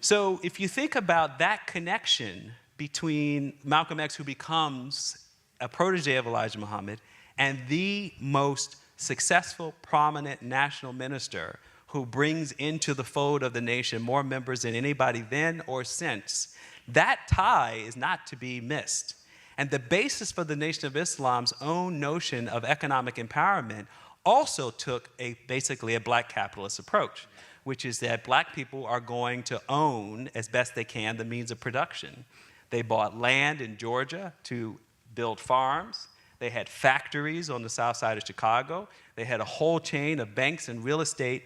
So if you think about that connection between Malcolm X, who becomes a protege of Elijah Muhammad, and the most successful, prominent national minister who brings into the fold of the nation more members than anybody then or since, that tie is not to be missed. And the basis for the Nation of Islam's own notion of economic empowerment also took basically a black capitalist approach, which is that black people are going to own, as best they can, the means of production. They bought land in Georgia to build farms. They had factories on the south side of Chicago. They had a whole chain of banks and real estate,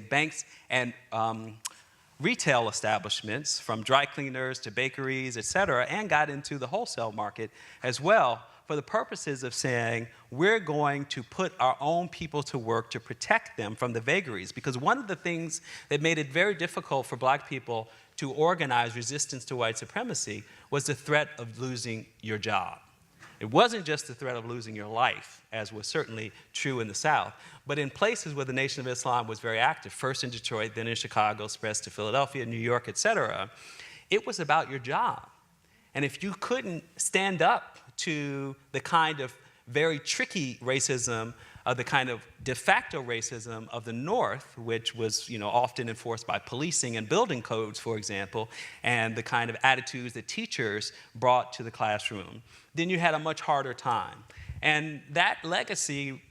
banks and retail establishments, from dry cleaners to bakeries, et cetera, and got into the wholesale market as well, for the purposes of saying, we're going to put our own people to work to protect them from the vagaries. Because one of the things that made it very difficult for black people to organize resistance to white supremacy was the threat of losing your job. It wasn't just the threat of losing your life, as was certainly true in the South, but in places where the Nation of Islam was very active, first in Detroit, then in Chicago, spread to Philadelphia, New York, et cetera, it was about your job. And if you couldn't stand up to the kind of very tricky racism, the kind of de facto racism of the North, which was often enforced by policing and building codes, for example, and the kind of attitudes that teachers brought to the classroom, then you had a much harder time. And that legacy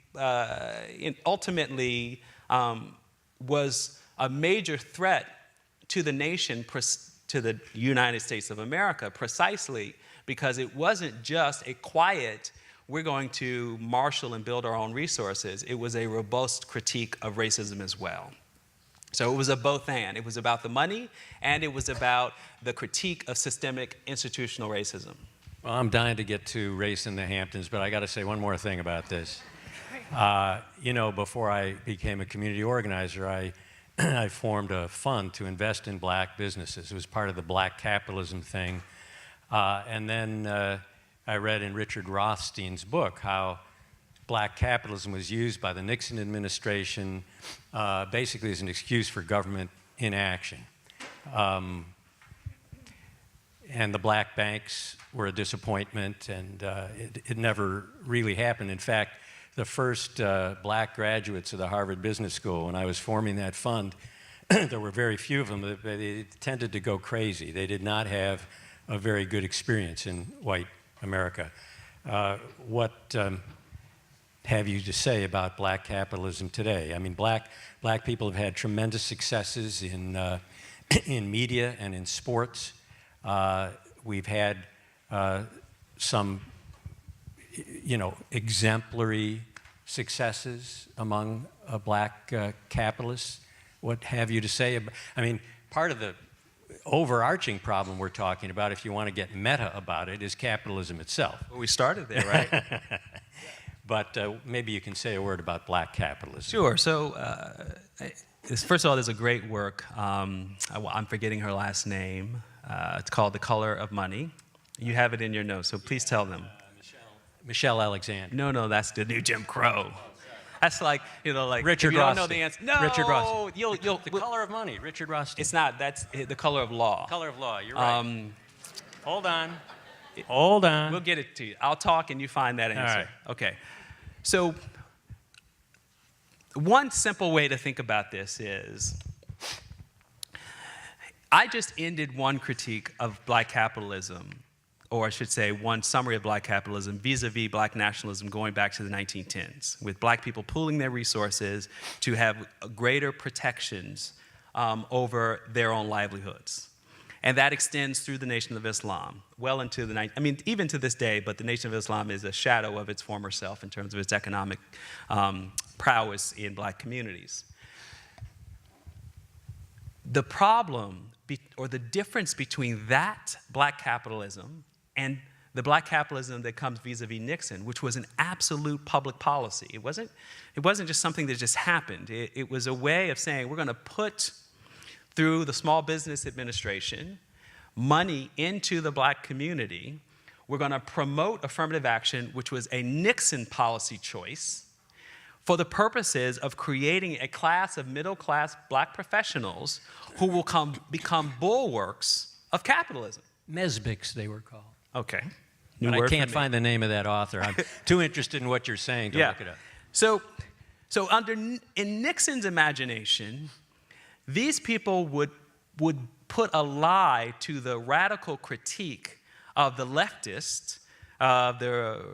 ultimately was a major threat to the nation, to the United States of America, precisely because it wasn't just a quiet, we're going to marshal and build our own resources. It was a robust critique of racism as well. So it was a both and. It was about the money, and it was about the critique of systemic institutional racism. Well, I'm dying to get to race in the Hamptons, but I got to say one more thing about this. Before I became a community organizer, I formed a fund to invest in black businesses. It was part of the black capitalism thing. And then I read in Richard Rothstein's book how black capitalism was used by the Nixon administration basically as an excuse for government inaction. And the black banks were a disappointment, and it never really happened. In fact, the first black graduates of the Harvard Business School. When I was forming that fund, there were very few of them, but they tended to go crazy. They did not have a very good experience in white America. What have you to say about black capitalism today? I mean, black people have had tremendous successes in media and in sports. We've had some, exemplary successes among black capitalists. What have you to say about, I mean, part of the overarching problem we're talking about, if you want to get meta about it, is capitalism itself. Well, we started there, right? But maybe you can say a word about black capitalism. Sure. So, first of all, there's a great work. I'm forgetting her last name. It's called The Color of Money. You have it in your notes, so please tell them. Michelle Alexander. No, that's the new Jim Crow. That's like, Richard if you don't know Rothstein. the answer. No, Richard Rothstein. you'll The Color of Money, Richard Rothstein. It's not. That's The Color of Law. Color of Law, you're right. Hold on. Hold on. We'll get it to you. I'll talk and you find that answer. All right. Okay. So, one simple way to think about this is, I just ended one critique of black capitalism, or I should say one summary of black capitalism vis-a-vis black nationalism going back to the 1910s, with black people pooling their resources to have greater protections over their own livelihoods. And that extends through the Nation of Islam, well into the even to this day, but the Nation of Islam is a shadow of its former self in terms of its economic prowess in black communities. The problem, or the difference between that black capitalism and the black capitalism that comes vis-a-vis Nixon, which was an absolute public policy. It wasn't just something that just happened. It was a way of saying, we're going to put, through the Small Business Administration, money into the black community. We're going to promote affirmative action, which was a Nixon policy choice, for the purposes of creating a class of middle-class black professionals who will become bulwarks of capitalism. Mesbics, they were called. Okay. But I can't find the name of that author. I'm too interested in what you're saying to look it up. So in Nixon's imagination, these people would put a lie to the radical critique of the leftists, the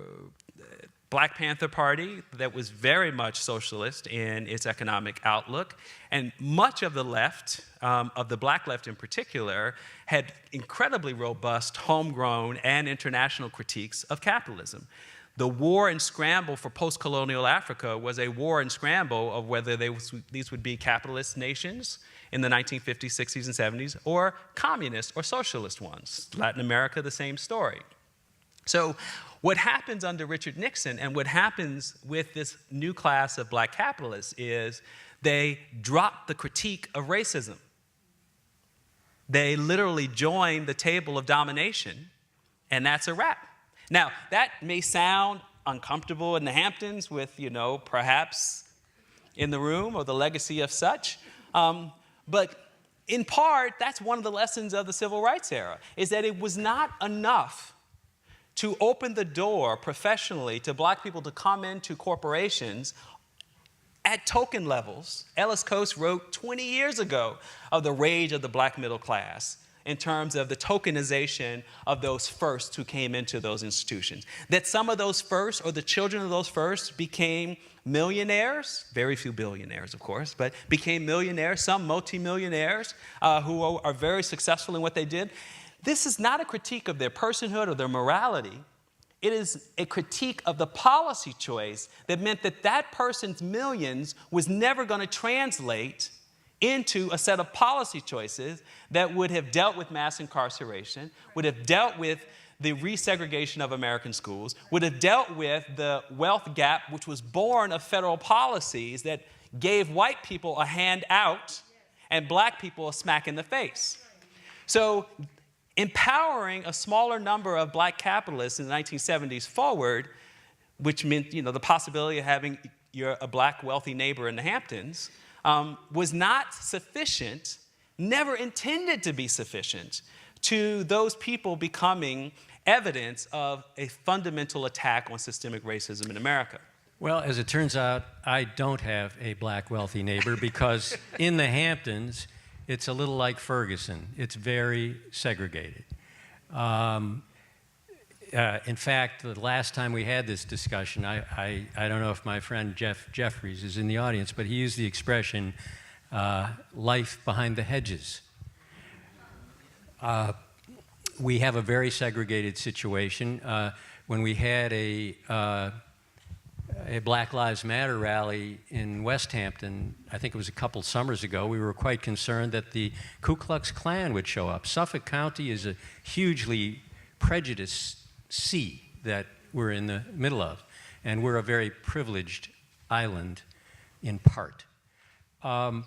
Black Panther Party that was very much socialist in its economic outlook, and much of the left, of the black left in particular, had incredibly robust homegrown and international critiques of capitalism. The war and scramble for post-colonial Africa was a war and scramble of whether these would be capitalist nations in the 1950s, 60s, and 70s, or communist or socialist ones. Latin America, the same story. So what happens under Richard Nixon and what happens with this new class of black capitalists is they drop the critique of racism. They literally join the table of domination, and that's a wrap. Now, that may sound uncomfortable in the Hamptons with, perhaps in the room or the legacy of such, but in part, that's one of the lessons of the civil rights era, is that it was not enough to open the door professionally to black people to come into corporations at token levels. Ellis Coast wrote 20 years ago of the rage of the black middle class in terms of the tokenization of those firsts who came into those institutions. That some of those firsts, or the children of those firsts, became millionaires, very few billionaires, of course, but became millionaires, some multimillionaires who are very successful in what they did. This is not a critique of their personhood or their morality. It is a critique of the policy choice that meant that that person's millions was never going to translate into a set of policy choices that would have dealt with mass incarceration, would have dealt with the resegregation of American schools, would have dealt with the wealth gap, which was born of federal policies that gave white people a hand out and black people a smack in the face. So empowering a smaller number of black capitalists in the 1970s forward, which meant the possibility of having a black wealthy neighbor in the Hamptons, was not sufficient, never intended to be sufficient, to those people becoming evidence of a fundamental attack on systemic racism in America. Well, as it turns out, I don't have a black wealthy neighbor because in the Hamptons, it's a little like Ferguson. It's very segregated. In fact, the last time we had this discussion, I don't know if my friend Jeff Jeffries is in the audience, but he used the expression, life behind the hedges. We have a very segregated situation. When we had a Black Lives Matter rally in West Hampton, I think it was a couple summers ago, we were quite concerned that the Ku Klux Klan would show up. Suffolk County is a hugely prejudiced sea that we're in the middle of, and we're a very privileged island in part. I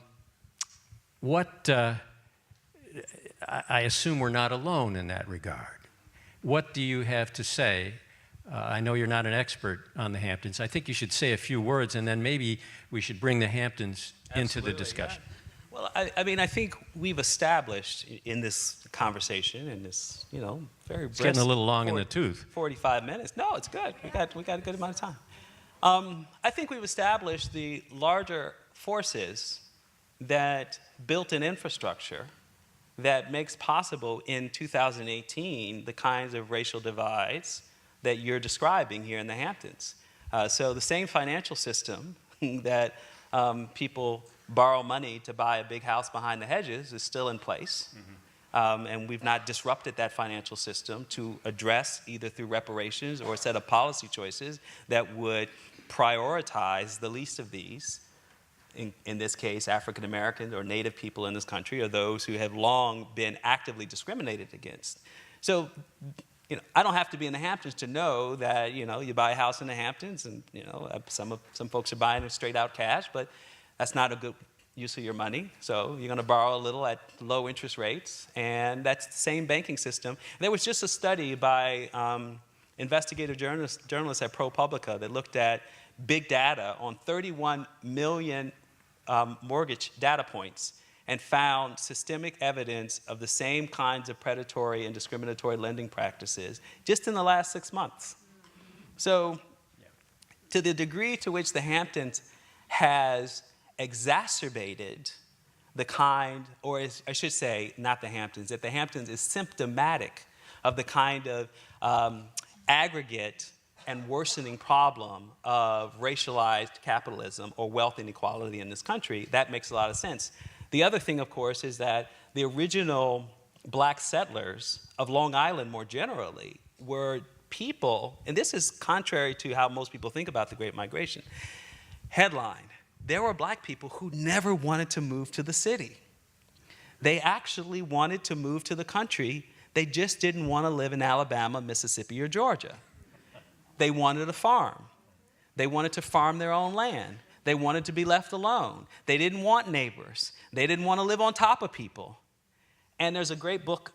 assume we're not alone in that regard. What do you have to say? I know you're not an expert on the Hamptons. I think you should say a few words, and then maybe we should bring the Hamptons into the discussion. Yeah. Well, I mean, I think we've established in this conversation, in this, very brisk, It's getting a little long in the tooth. 45 minutes. No, it's good. We got a good amount of time. I think we've established the larger forces that built an infrastructure that makes possible in 2018 the kinds of racial divides that you're describing here in the Hamptons. So the same financial system that people borrow money to buy a big house behind the hedges is still in place. Mm-hmm. And we've not disrupted that financial system to address, either through reparations or a set of policy choices that would prioritize the least of these, in this case, African Americans or Native people in this country, or those who have long been actively discriminated against. So, I don't have to be in the Hamptons to know that, you buy a house in the Hamptons and, some folks are buying it straight out cash, but that's not a good use of your money. So you're going to borrow a little at low interest rates, and that's the same banking system. There was just a study by investigative journalists at ProPublica that looked at big data on 31 million mortgage data points and found systemic evidence of the same kinds of predatory and discriminatory lending practices just in the last 6 months. So to the degree to which the Hamptons has exacerbated the kind, or I should say, not the Hamptons, that the Hamptons is symptomatic of the kind of aggregate and worsening problem of racialized capitalism or wealth inequality in this country, that makes a lot of sense. The other thing, of course, is that the original black settlers of Long Island more generally were people, and this is contrary to how most people think about the Great Migration. Headline, there were black people who never wanted to move to the city. They actually wanted to move to the country. They just didn't want to live in Alabama, Mississippi, or Georgia. They wanted a farm. They wanted to farm their own land. They wanted to be left alone. They didn't want neighbors. They didn't want to live on top of people. And there's a great book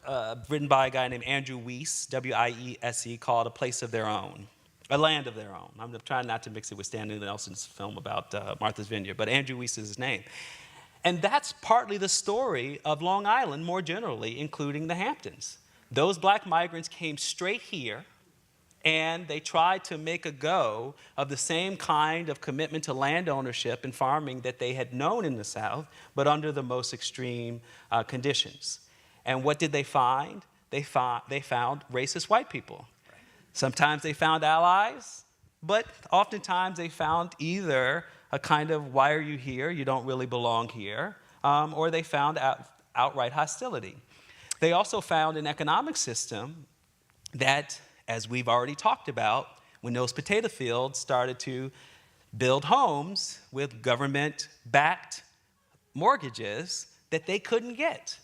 written by a guy named Andrew Wiese, W-I-E-S-E, called A Place of Their Own, A Land of Their Own. I'm trying not to mix it with Stanley Nelson's film about Martha's Vineyard, but Andrew Wiese is his name. And that's partly the story of Long Island more generally, including the Hamptons. Those black migrants came straight here, and they tried to make a go of the same kind of commitment to land ownership and farming that they had known in the South, but under the most extreme conditions. And what did they find? They found racist white people. Sometimes they found allies, but oftentimes they found either a kind of, why are you here? You don't really belong here, or they found outright hostility. They also found an economic system that, as we've already talked about, when those potato fields started to build homes with government-backed mortgages that they couldn't get.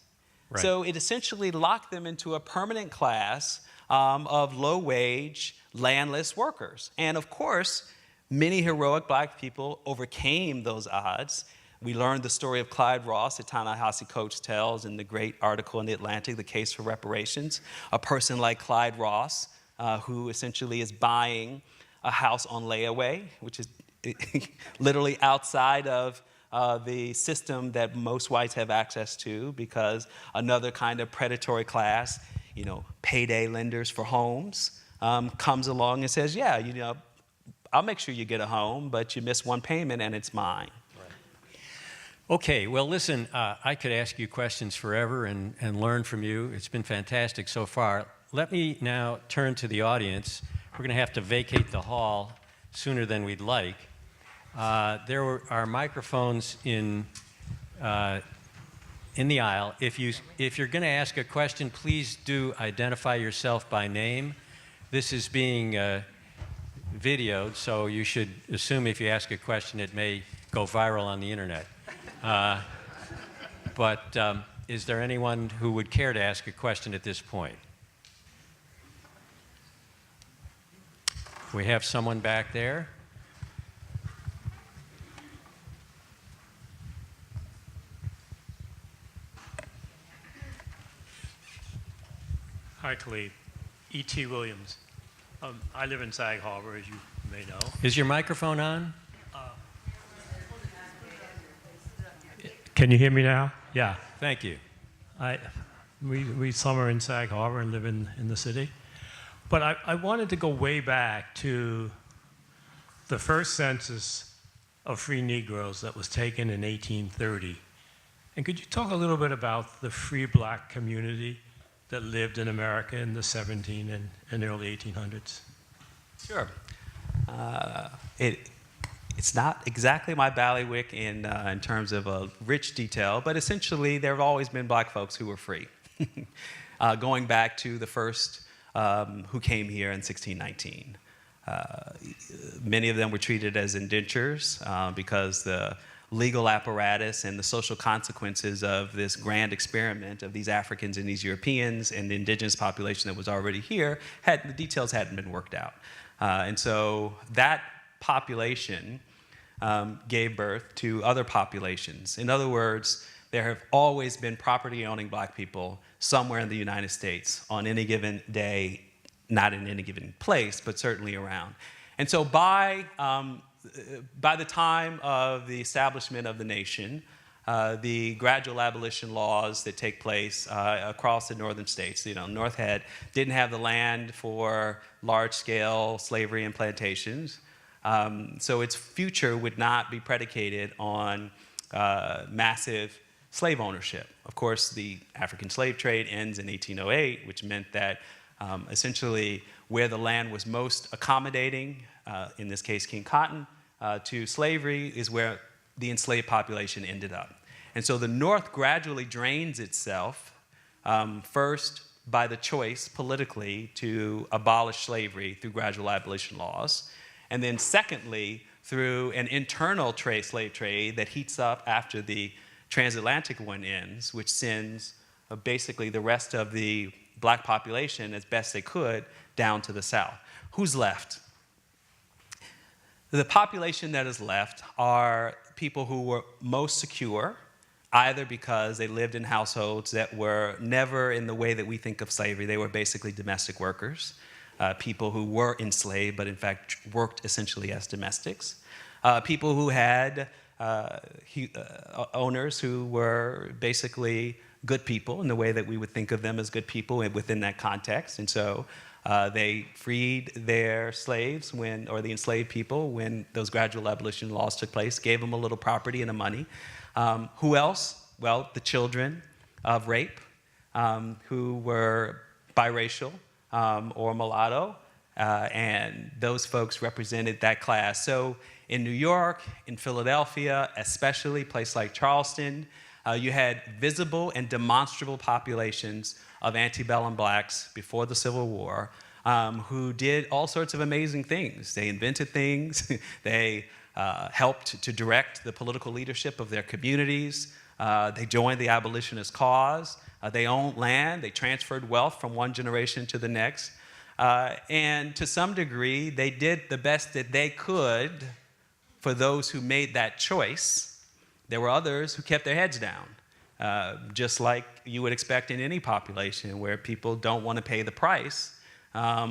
Right. So it essentially locked them into a permanent class of low-wage, landless workers. And of course, many heroic black people overcame those odds. We learned the story of Clyde Ross that Ta-Nehisi Coates tells in the great article in The Atlantic, The Case for Reparations. A person like Clyde Ross, who essentially is buying a house on layaway, which is literally outside of the system that most whites have access to, because another kind of predatory class, payday lenders for homes, comes along and says, yeah, I'll make sure you get a home, but you miss one payment and it's mine. Okay, well, listen, I could ask you questions forever and learn from you. It's been fantastic so far. Let me now turn to the audience. We're going to have to vacate the hall sooner than we'd like. There are microphones in the aisle. If you're going to ask a question, please do identify yourself by name. This is being videoed, so you should assume if you ask a question, it may go viral on the internet. But is there anyone who would care to ask a question at this point? We have someone back there. Hi, Khalid. E.T. Williams. I live in Sag Harbor, as you may know. Is your microphone on? Can you hear me now? Yeah. Thank you. We summer in Sag Harbor and live in the city. But I wanted to go way back to the first census of free Negroes that was taken in 1830. And could you talk a little bit about the free black community that lived in America in the 17 and early 1800s? Sure. It's not exactly my bailiwick in terms of rich detail, but essentially there have always been black folks who were free. Going back to the first who came here in 1619. Many of them were treated as indentures because the legal apparatus and the social consequences of this grand experiment of these Africans and these Europeans and the indigenous population that was already here, the details hadn't been worked out. And so that population gave birth to other populations. In other words, there have always been property-owning black people somewhere in the United States on any given day, not in any given place, but certainly around. And so by the time of the establishment of the nation, the gradual abolition laws that take place across the northern states, North didn't have the land for large-scale slavery and plantations, so its future would not be predicated on massive slave ownership. Of course, the African slave trade ends in 1808, which meant that essentially where the land was most accommodating, in this case King Cotton, to slavery is where the enslaved population ended up. And so the North gradually drains itself, first by the choice politically to abolish slavery through gradual abolition laws, and then secondly through an internal slave trade that heats up after the transatlantic one ends, which sends basically the rest of the black population as best they could down to the south. Who's left? The population that is left are people who were most secure, either because they lived in households that were never in the way that we think of slavery. They were basically domestic workers, people who were enslaved but in fact worked essentially as domestics, people who had owners who were basically good people in the way that we would think of them as good people within that context. And so they freed their slaves or the enslaved people when those gradual abolition laws took place, gave them a little property and a money. Who else? Well, the children of rape who were biracial or mulatto, and those folks represented that class. So in New York, in Philadelphia, especially, a place like Charleston, you had visible and demonstrable populations of antebellum blacks before the Civil War who did all sorts of amazing things. They invented things. They helped to direct the political leadership of their communities. They joined the abolitionist cause. They owned land. They transferred wealth from one generation to the next. And to some degree, they did the best that they could for those who made that choice. There were others who kept their heads down, just like you would expect in any population where people don't want to pay the price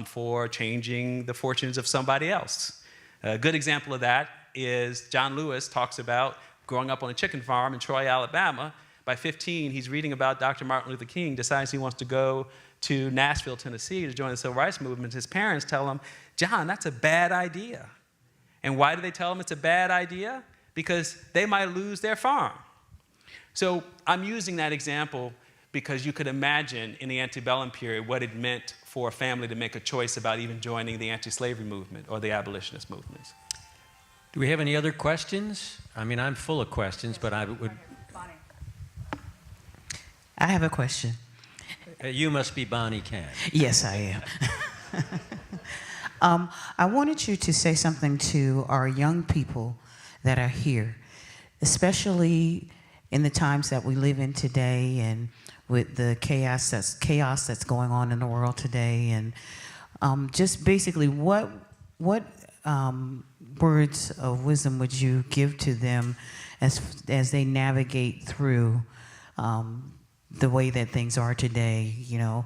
for changing the fortunes of somebody else. A good example of that is John Lewis talks about growing up on a chicken farm in Troy, Alabama. By 15, he's reading about Dr. Martin Luther King, decides he wants to go to Nashville, Tennessee to join the civil rights movement. His parents tell him, John, that's a bad idea. And why do they tell them it's a bad idea? Because they might lose their farm. So I'm using that example because you could imagine in the antebellum period what it meant for a family to make a choice about even joining the anti-slavery movement or the abolitionist movements. Do we have any other questions? I mean, I'm full of questions, but I would... I have a question. You must be Bonnie Can. Yes, I am. I wanted you to say something to our young people that are here, especially in the times that we live in today and with the chaos that's going on in the world today, and just basically what words of wisdom would you give to them as they navigate through the way that things are today? You know,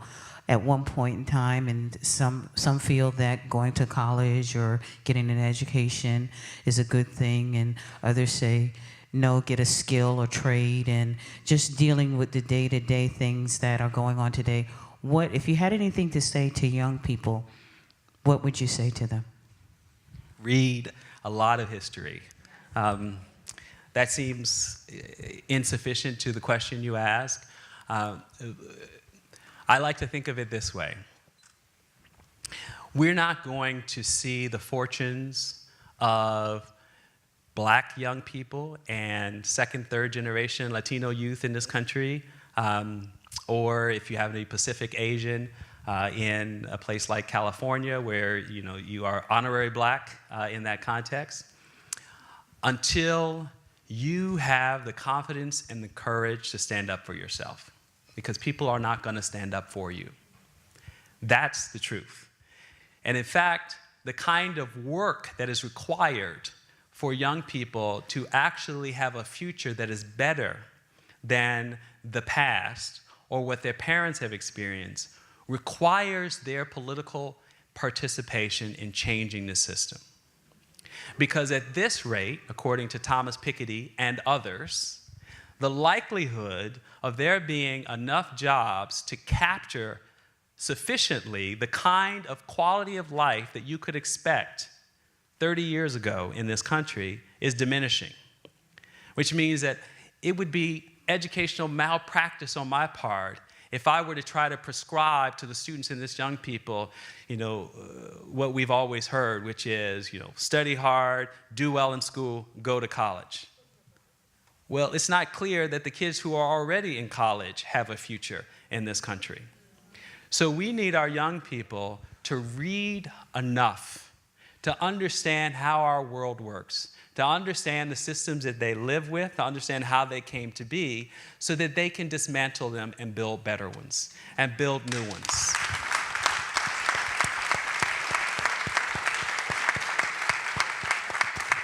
at one point in time, and some feel that going to college or getting an education is a good thing, and others say, no, get a skill or trade, and just dealing with the day-to-day things that are going on today. What, if you had anything to say to young people, what would you say to them? Read a lot of history. That seems insufficient to the question you ask. I like to think of it this way. We're not going to see the fortunes of Black young people and second, third generation Latino youth in this country, or if you have any Pacific Asian in a place like California where you are honorary Black in that context, until you have the confidence and the courage to stand up for yourself, because people are not going to stand up for you. That's the truth. And in fact, the kind of work that is required for young people to actually have a future that is better than the past or what their parents have experienced requires their political participation in changing the system. Because at this rate, according to Thomas Piketty and others, the likelihood of there being enough jobs to capture sufficiently the kind of quality of life that you could expect 30 years ago in this country is diminishing, which means that it would be educational malpractice on my part if I were to try to prescribe to the students and this young people, what we've always heard, which is, study hard, do well in school, go to college. Well, it's not clear that the kids who are already in college have a future in this country. So we need our young people to read enough to understand how our world works, to understand the systems that they live with, to understand how they came to be, so that they can dismantle them and build better ones, and build new ones.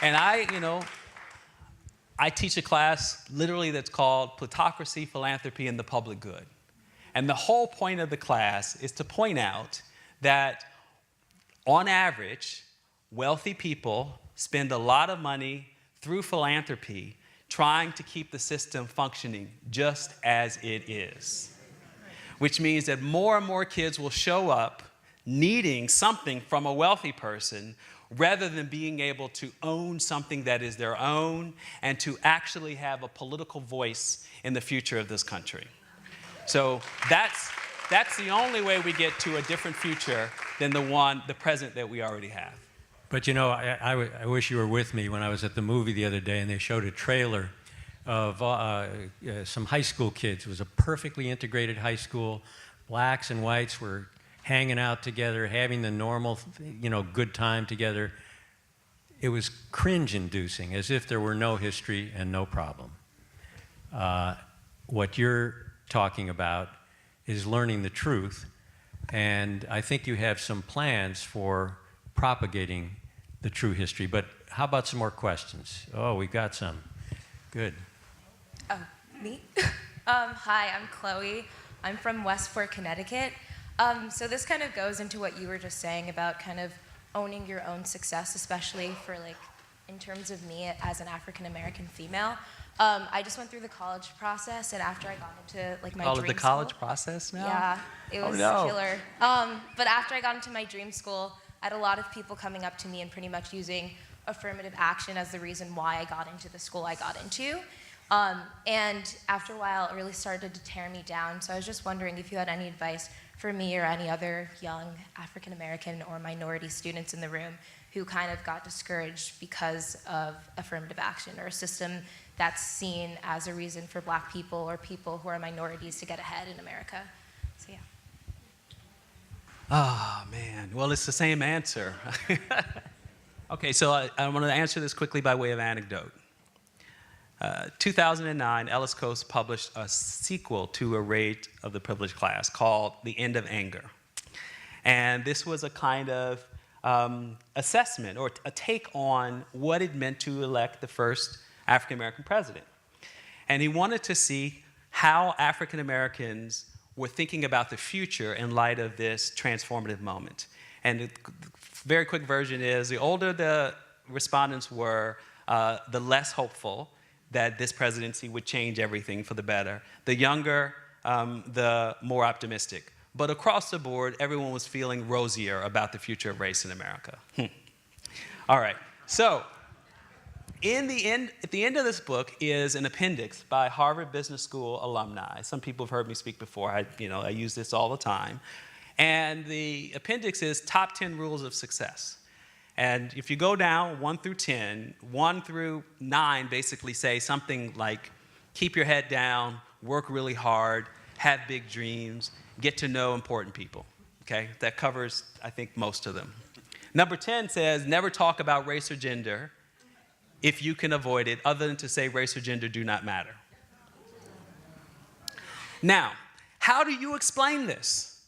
And I teach a class literally that's called Plutocracy, Philanthropy, and the Public Good. And the whole point of the class is to point out that, on average, wealthy people spend a lot of money through philanthropy trying to keep the system functioning just as it is. Which means that more and more kids will show up needing something from a wealthy person rather than being able to own something that is their own and to actually have a political voice in the future of this country. So that's the only way we get to a different future than the present that we already have. But I wish you were with me when I was at the movie the other day and they showed a trailer of some high school kids. It was a perfectly integrated high school. Blacks and whites were hanging out together, having the normal, good time together. It was cringe-inducing, as if there were no history and no problem. What you're talking about is learning the truth, and I think you have some plans for propagating the true history. But how about some more questions? Oh, we've got some. Good. Oh, me? Hi, I'm Chloe. I'm from Westport, Connecticut. So this kind of goes into what you were just saying about kind of owning your own success, especially for in terms of me as an African-American female. I just went through the college process, and after I got into my All dream of the college school, process now? Yeah, it was killer. But after I got into my dream school, I had a lot of people coming up to me and pretty much using affirmative action as the reason why I got into the school I got into. And after a while, it really started to tear me down. So I was just wondering if you had any advice for me or any other young African American or minority students in the room who kind of got discouraged because of affirmative action or a system that's seen as a reason for Black people or people who are minorities to get ahead in America. So yeah. Oh, man. Well, it's the same answer. Okay, so I want to answer this quickly by way of anecdote. 2009, Ellis Coast published a sequel to A Raid of the Privileged Class called The End of Anger. And this was a kind of assessment or a take on what it meant to elect the first African American president. And he wanted to see how African Americans were thinking about the future in light of this transformative moment. And the very quick version is the older the respondents were, the less hopeful that this presidency would change everything for the better. The younger, the more optimistic. But across the board, everyone was feeling rosier about the future of race in America. All right, so at the end of this book is an appendix by Harvard Business School alumni. Some people have heard me speak before. I use this all the time. And the appendix is Top 10 Rules of Success. And if you go down 1 through 10, 1 through 9 basically say something like, keep your head down, work really hard, have big dreams, get to know important people, okay? That covers, I think, most of them. Number 10 says, never talk about race or gender if you can avoid it, other than to say race or gender do not matter. Now, how do you explain this?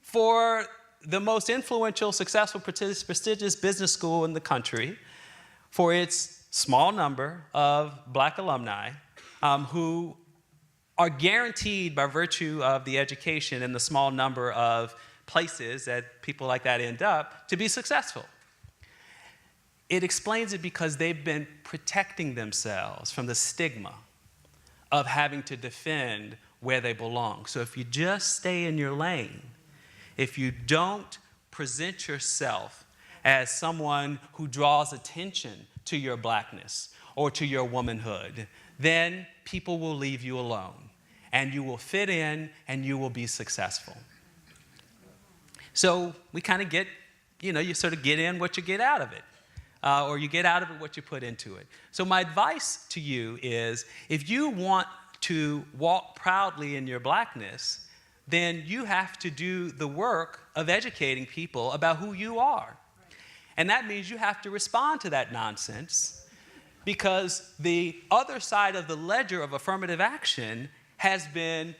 For the most influential, successful, prestigious business school in the country, for its small number of Black alumni who are guaranteed by virtue of the education and the small number of places that people like that end up to be successful. It explains it because they've been protecting themselves from the stigma of having to defend where they belong. So if you just stay in your lane, if you don't present yourself as someone who draws attention to your Blackness or to your womanhood, then people will leave you alone and you will fit in and you will be successful. So we kind of get, you sort of get in what you get out of it. Or you get out of it what you put into it. So my advice to you is, if you want to walk proudly in your Blackness, then you have to do the work of educating people about who you are. And that means you have to respond to that nonsense, because the other side of the ledger of affirmative action has been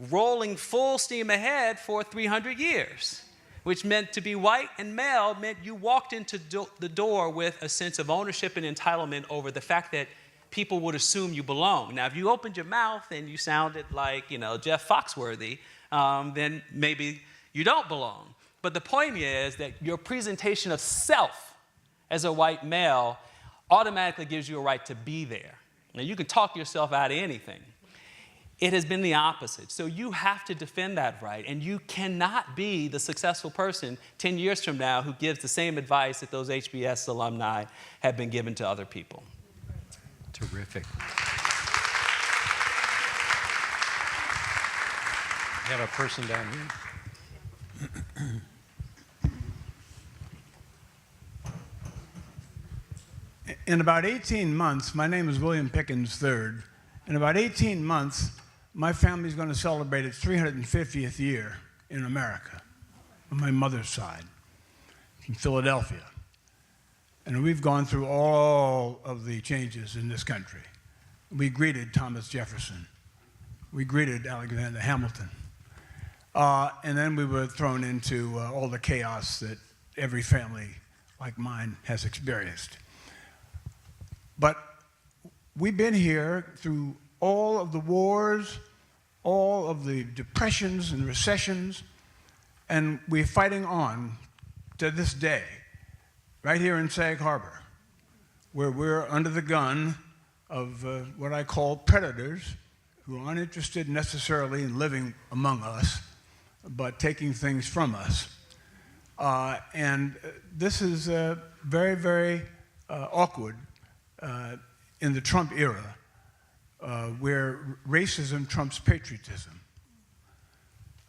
rolling full steam ahead for 300 years, which meant to be white and male meant you walked into the door with a sense of ownership and entitlement over the fact that people would assume you belong. Now, if you opened your mouth and you sounded like, Jeff Foxworthy, then maybe you don't belong. But the point is that your presentation of self as a white male automatically gives you a right to be there. Now, you can talk yourself out of anything. It has been the opposite. So you have to defend that right, and you cannot be the successful person 10 years from now who gives the same advice that those HBS alumni have been given to other people. Terrific. We have a person down here. In about 18 months, my name is William Pickens III. In about 18 months, my family's going to celebrate its 350th year in America, on my mother's side, from Philadelphia. And we've gone through all of the changes in this country. We greeted Thomas Jefferson. We greeted Alexander Hamilton. And then we were thrown into all the chaos that every family like mine has experienced. But we've been here through all of the wars, all of the depressions and recessions, and we're fighting on to this day, right here in Sag Harbor, where we're under the gun of what I call predators who aren't interested necessarily in living among us, but taking things from us. And this is very, very awkward in the Trump era, where racism trumps patriotism.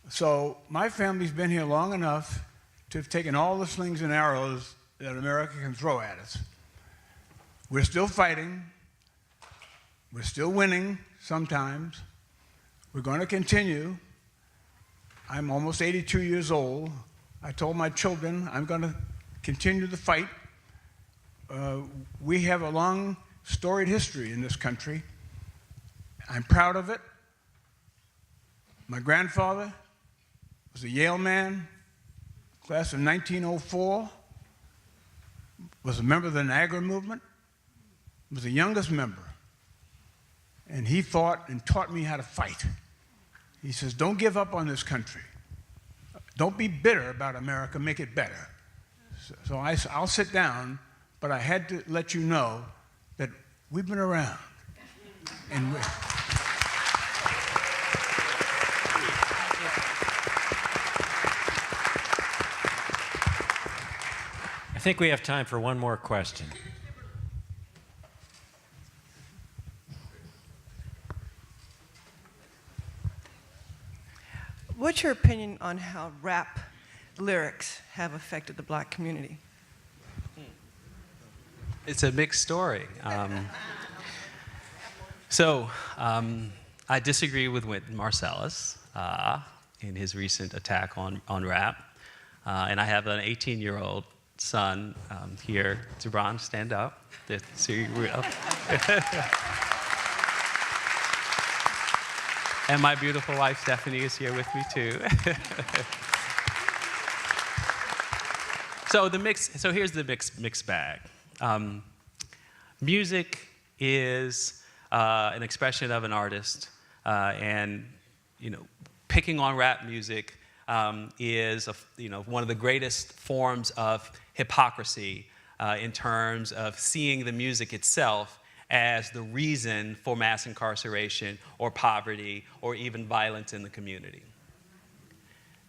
So my family's been here long enough to have taken all the slings and arrows that America can throw at us. We're still fighting. We're still winning sometimes. We're going to continue. I'm almost 82 years old. I told my children I'm going to continue the fight. We have a long, storied history in this country. I'm proud of it. My grandfather was a Yale man, class of 1904, was a member of the Niagara movement, was the youngest member. And he fought and taught me how to fight. He says, don't give up on this country. Don't be bitter about America, make it better. So I'll sit down, but I had to let you know that we've been around. And I think we have time for one more question. What's your opinion on how rap lyrics have affected the black community? It's a mixed story. I disagree with Marcellus in his recent attack on rap. And I have an 18-year-old son here. Gibran, stand up. And my beautiful wife, Stephanie, is here with me, too. So here's the mixed bag. Music is an expression of an artist, and picking on rap music is one of the greatest forms of hypocrisy in terms of seeing the music itself as the reason for mass incarceration or poverty or even violence in the community.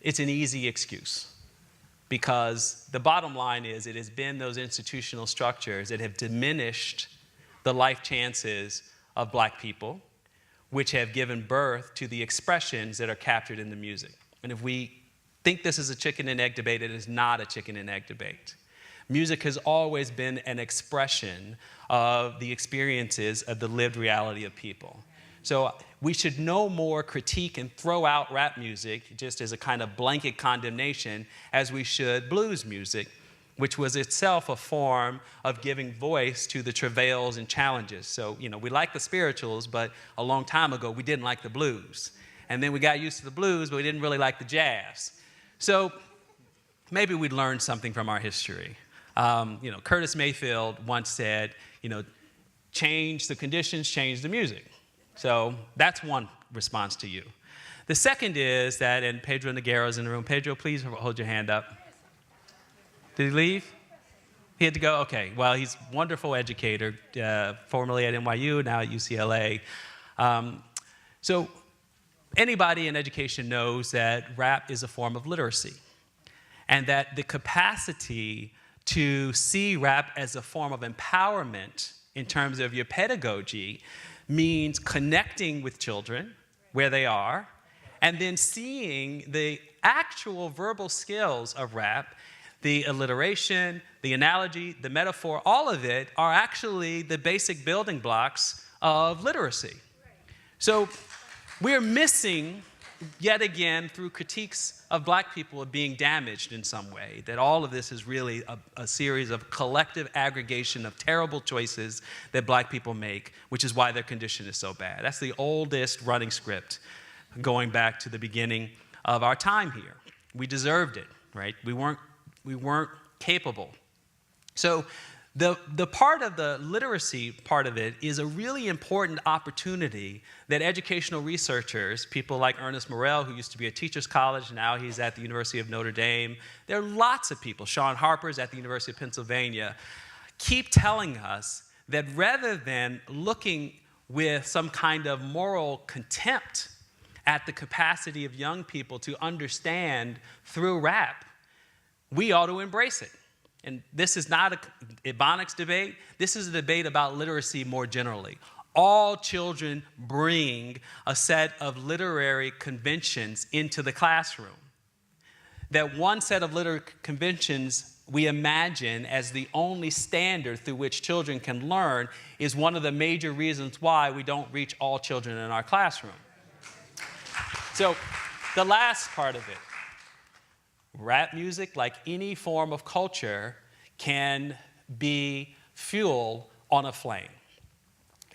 It's an easy excuse, because the bottom line is it has been those institutional structures that have diminished the life chances of black people, which have given birth to the expressions that are captured in the music. And if we think this is a chicken and egg debate, it is not a chicken and egg debate. Music has always been an expression of the experiences of the lived reality of people. So we should no more critique and throw out rap music just as a kind of blanket condemnation as we should blues music, which was itself a form of giving voice to the travails and challenges. So, we like the spirituals, but a long time ago, we didn't like the blues. And then we got used to the blues, but we didn't really like the jazz. So maybe we'd learn something from our history. Curtis Mayfield once said, change the conditions, change the music. So that's one response to you. The second is that, and Pedro Nogueira's in the room. Pedro, please hold your hand up. Did he leave? He had to go? Okay. Well, he's a wonderful educator, formerly at NYU, now at UCLA. So anybody in education knows that rap is a form of literacy, and that the capacity to see rap as a form of empowerment in terms of your pedagogy means connecting with children where they are, and then seeing the actual verbal skills of rap, the alliteration, the analogy, the metaphor, all of it are actually the basic building blocks of literacy. So we're missing, yet again, through critiques of black people of being damaged in some way, that all of this is really a series of collective aggregation of terrible choices that black people make, which is why their condition is so bad. That's the oldest running script going back to the beginning of our time here. We deserved it, right? We weren't capable. So the part of the literacy part of it is a really important opportunity that educational researchers, people like Ernest Morrell, who used to be at Teachers College, now he's at the University of Notre Dame. There are lots of people, Sean Harper's at the University of Pennsylvania, keep telling us that rather than looking with some kind of moral contempt at the capacity of young people to understand through rap, we ought to embrace it. and this is not a Ebonics debate, this is a debate about literacy more generally. All children bring a set of literary conventions into the classroom. That one set of literary conventions we imagine as the only standard through which children can learn is one of the major reasons why we don't reach all children in our classroom. So the last part of it, rap music, like any form of culture, can be fuel on a flame,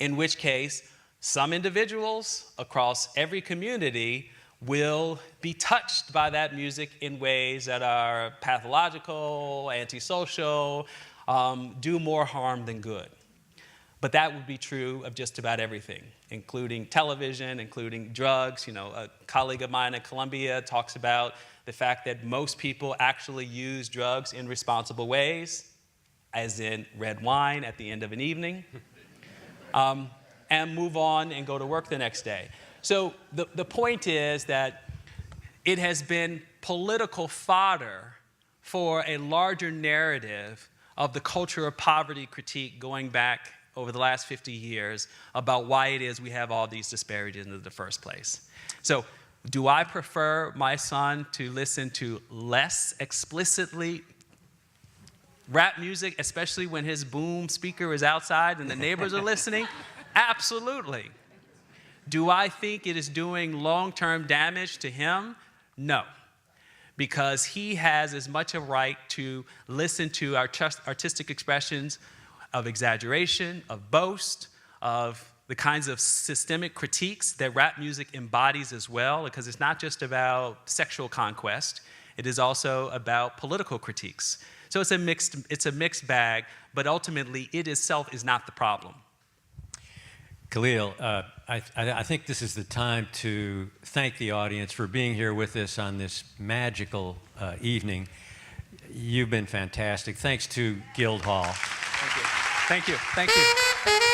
in which case some individuals across every community will be touched by that music in ways that are pathological, antisocial, do more harm than good. But that would be true of just about everything, including television, including drugs. You know, a colleague of mine at Columbia talks about the fact that most people actually use drugs in responsible ways, as in red wine at the end of an evening, and move on and go to work the next day. So the point is that it has been political fodder for a larger narrative of the culture of poverty critique going back over the last 50 years about why it is we have all these disparities in the first place. So do I prefer my son to listen to less explicitly rap music, especially when his boom speaker is outside and the neighbors are listening? Absolutely. Do I think it is doing long-term damage to him? No, because he has as much a right to listen to our artistic expressions of exaggeration, of boast, of the kinds of systemic critiques that rap music embodies as well, because it's not just about sexual conquest, it is also about political critiques. So it's a mixed bag, but ultimately it itself is not the problem. Khalil, I think this is the time to thank the audience for being here with us on this magical evening. You've been fantastic. Thanks to Guildhall. Thank you. Thank you. Thank you.